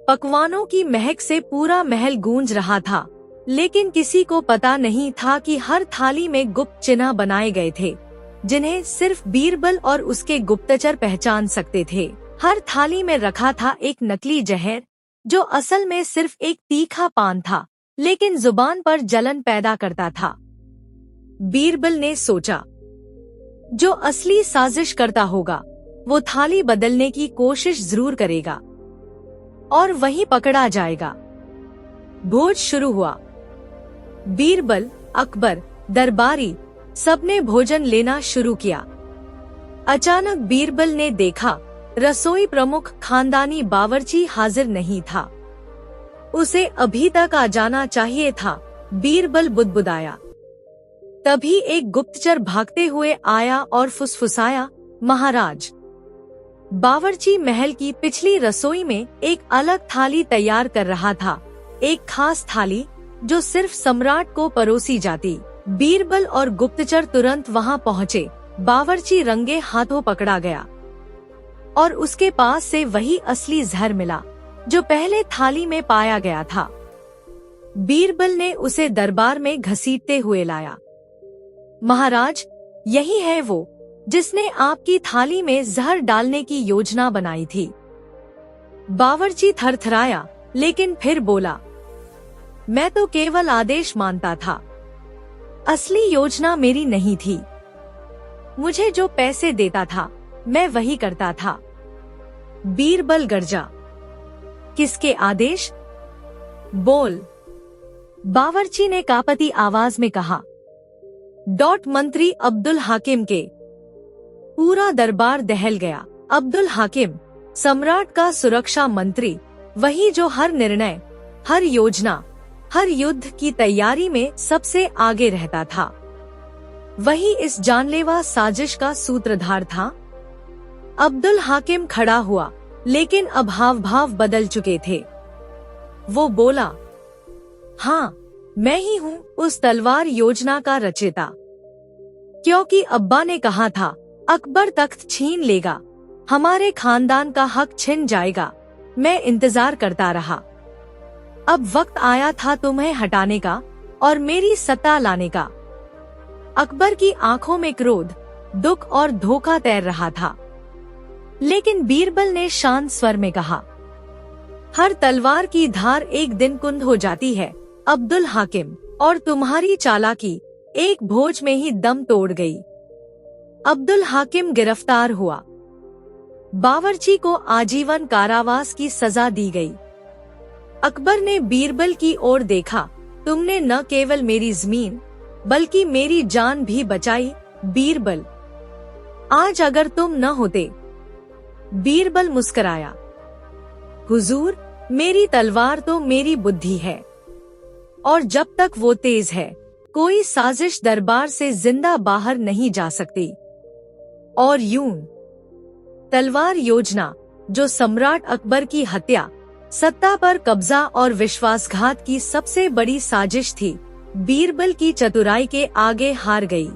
पकवानों की महक से पूरा महल गूंज रहा था, लेकिन किसी को पता नहीं था कि हर थाली में गुप्त चिन्ह बनाए गए थे, जिन्हें सिर्फ बीरबल और उसके गुप्तचर पहचान सकते थे। हर थाली में रखा था एक नकली जहर, जो असल में सिर्फ एक तीखा पान था, लेकिन जुबान पर जलन पैदा करता था। बीरबल ने सोचा, जो असली साजिश करता होगा वो थाली बदलने की कोशिश जरूर करेगा और वहीं पकड़ा जाएगा। भोज शुरू हुआ। बीरबल, अकबर, दरबारी सबने भोजन लेना शुरू किया। अचानक बीरबल ने देखा रसोई प्रमुख खानदानी बावर्ची हाजिर नहीं था। उसे अभी तक आ जाना चाहिए था, बीरबल बुदबुदाया। तभी एक गुप्तचर भागते हुए आया और फुसफुसाया, महाराज। बावर्ची महल की पिछली रसोई में एक अलग थाली तैयार कर रहा था, एक खास थाली जो सिर्फ सम्राट को परोसी जाती। बीरबल और गुप्तचर तुरंत वहां पहुंचे। बावर्ची रंगे हाथों पकड़ा गया और उसके पास से वही असली जहर मिला जो पहले थाली में पाया गया था। बीरबल ने उसे दरबार में घसीटते हुए लाया। महाराज, यही है वो जिसने आपकी थाली में जहर डालने की योजना बनाई थी। बावर्ची थरथराया, लेकिन फिर बोला, मैं तो केवल आदेश मानता था, असली योजना मेरी नहीं थी। मुझे जो पैसे देता था मैं वही करता था। बीरबल गरजा, किसके आदेश? बोल। बावर्ची ने कांपती आवाज में कहा, मंत्री अब्दुल हाकिम के। पूरा दरबार दहल गया। अब्दुल हाकिम, सम्राट का सुरक्षा मंत्री, वही जो हर निर्णय, हर योजना, हर युद्ध की तैयारी में सबसे आगे रहता था, वही इस जानलेवा साजिश का सूत्रधार था। अब्दुल हाकिम खड़ा हुआ, लेकिन अब हाव भाव बदल चुके थे। वो बोला, हाँ, मैं ही हूँ उस तलवार योजना का रचयिता। क्योंकि अब्बा ने कहा था, अकबर तख्त छीन लेगा, हमारे खानदान का हक छिन जाएगा। मैं इंतजार करता रहा। अब वक्त आया था तुम्हें हटाने का और मेरी सत्ता लाने का। अकबर की आंखों में क्रोध, दुख और धोखा तैर रहा था। लेकिन बीरबल ने शांत स्वर में कहा, हर तलवार की धार एक दिन कुंद हो जाती है अब्दुल हाकिम, और तुम्हारी चालाकी एक भोज में ही दम तोड़ गई। अब्दुल हाकिम गिरफ्तार हुआ। बावर्ची को आजीवन कारावास की सजा दी गई। अकबर ने बीरबल की ओर देखा, तुमने न केवल मेरी जमीन बल्कि मेरी जान भी बचाई बीरबल। आज अगर तुम न होते। बीरबल मुस्कराया, हुजूर, मेरी तलवार तो मेरी बुद्धि है, और जब तक वो तेज है कोई साजिश दरबार से जिंदा बाहर नहीं जा सकती। और यूं तलवार योजना, जो सम्राट अकबर की हत्या, सत्ता पर कब्जा और विश्वासघात की सबसे बड़ी साजिश थी, बीरबल की चतुराई के आगे हार गई।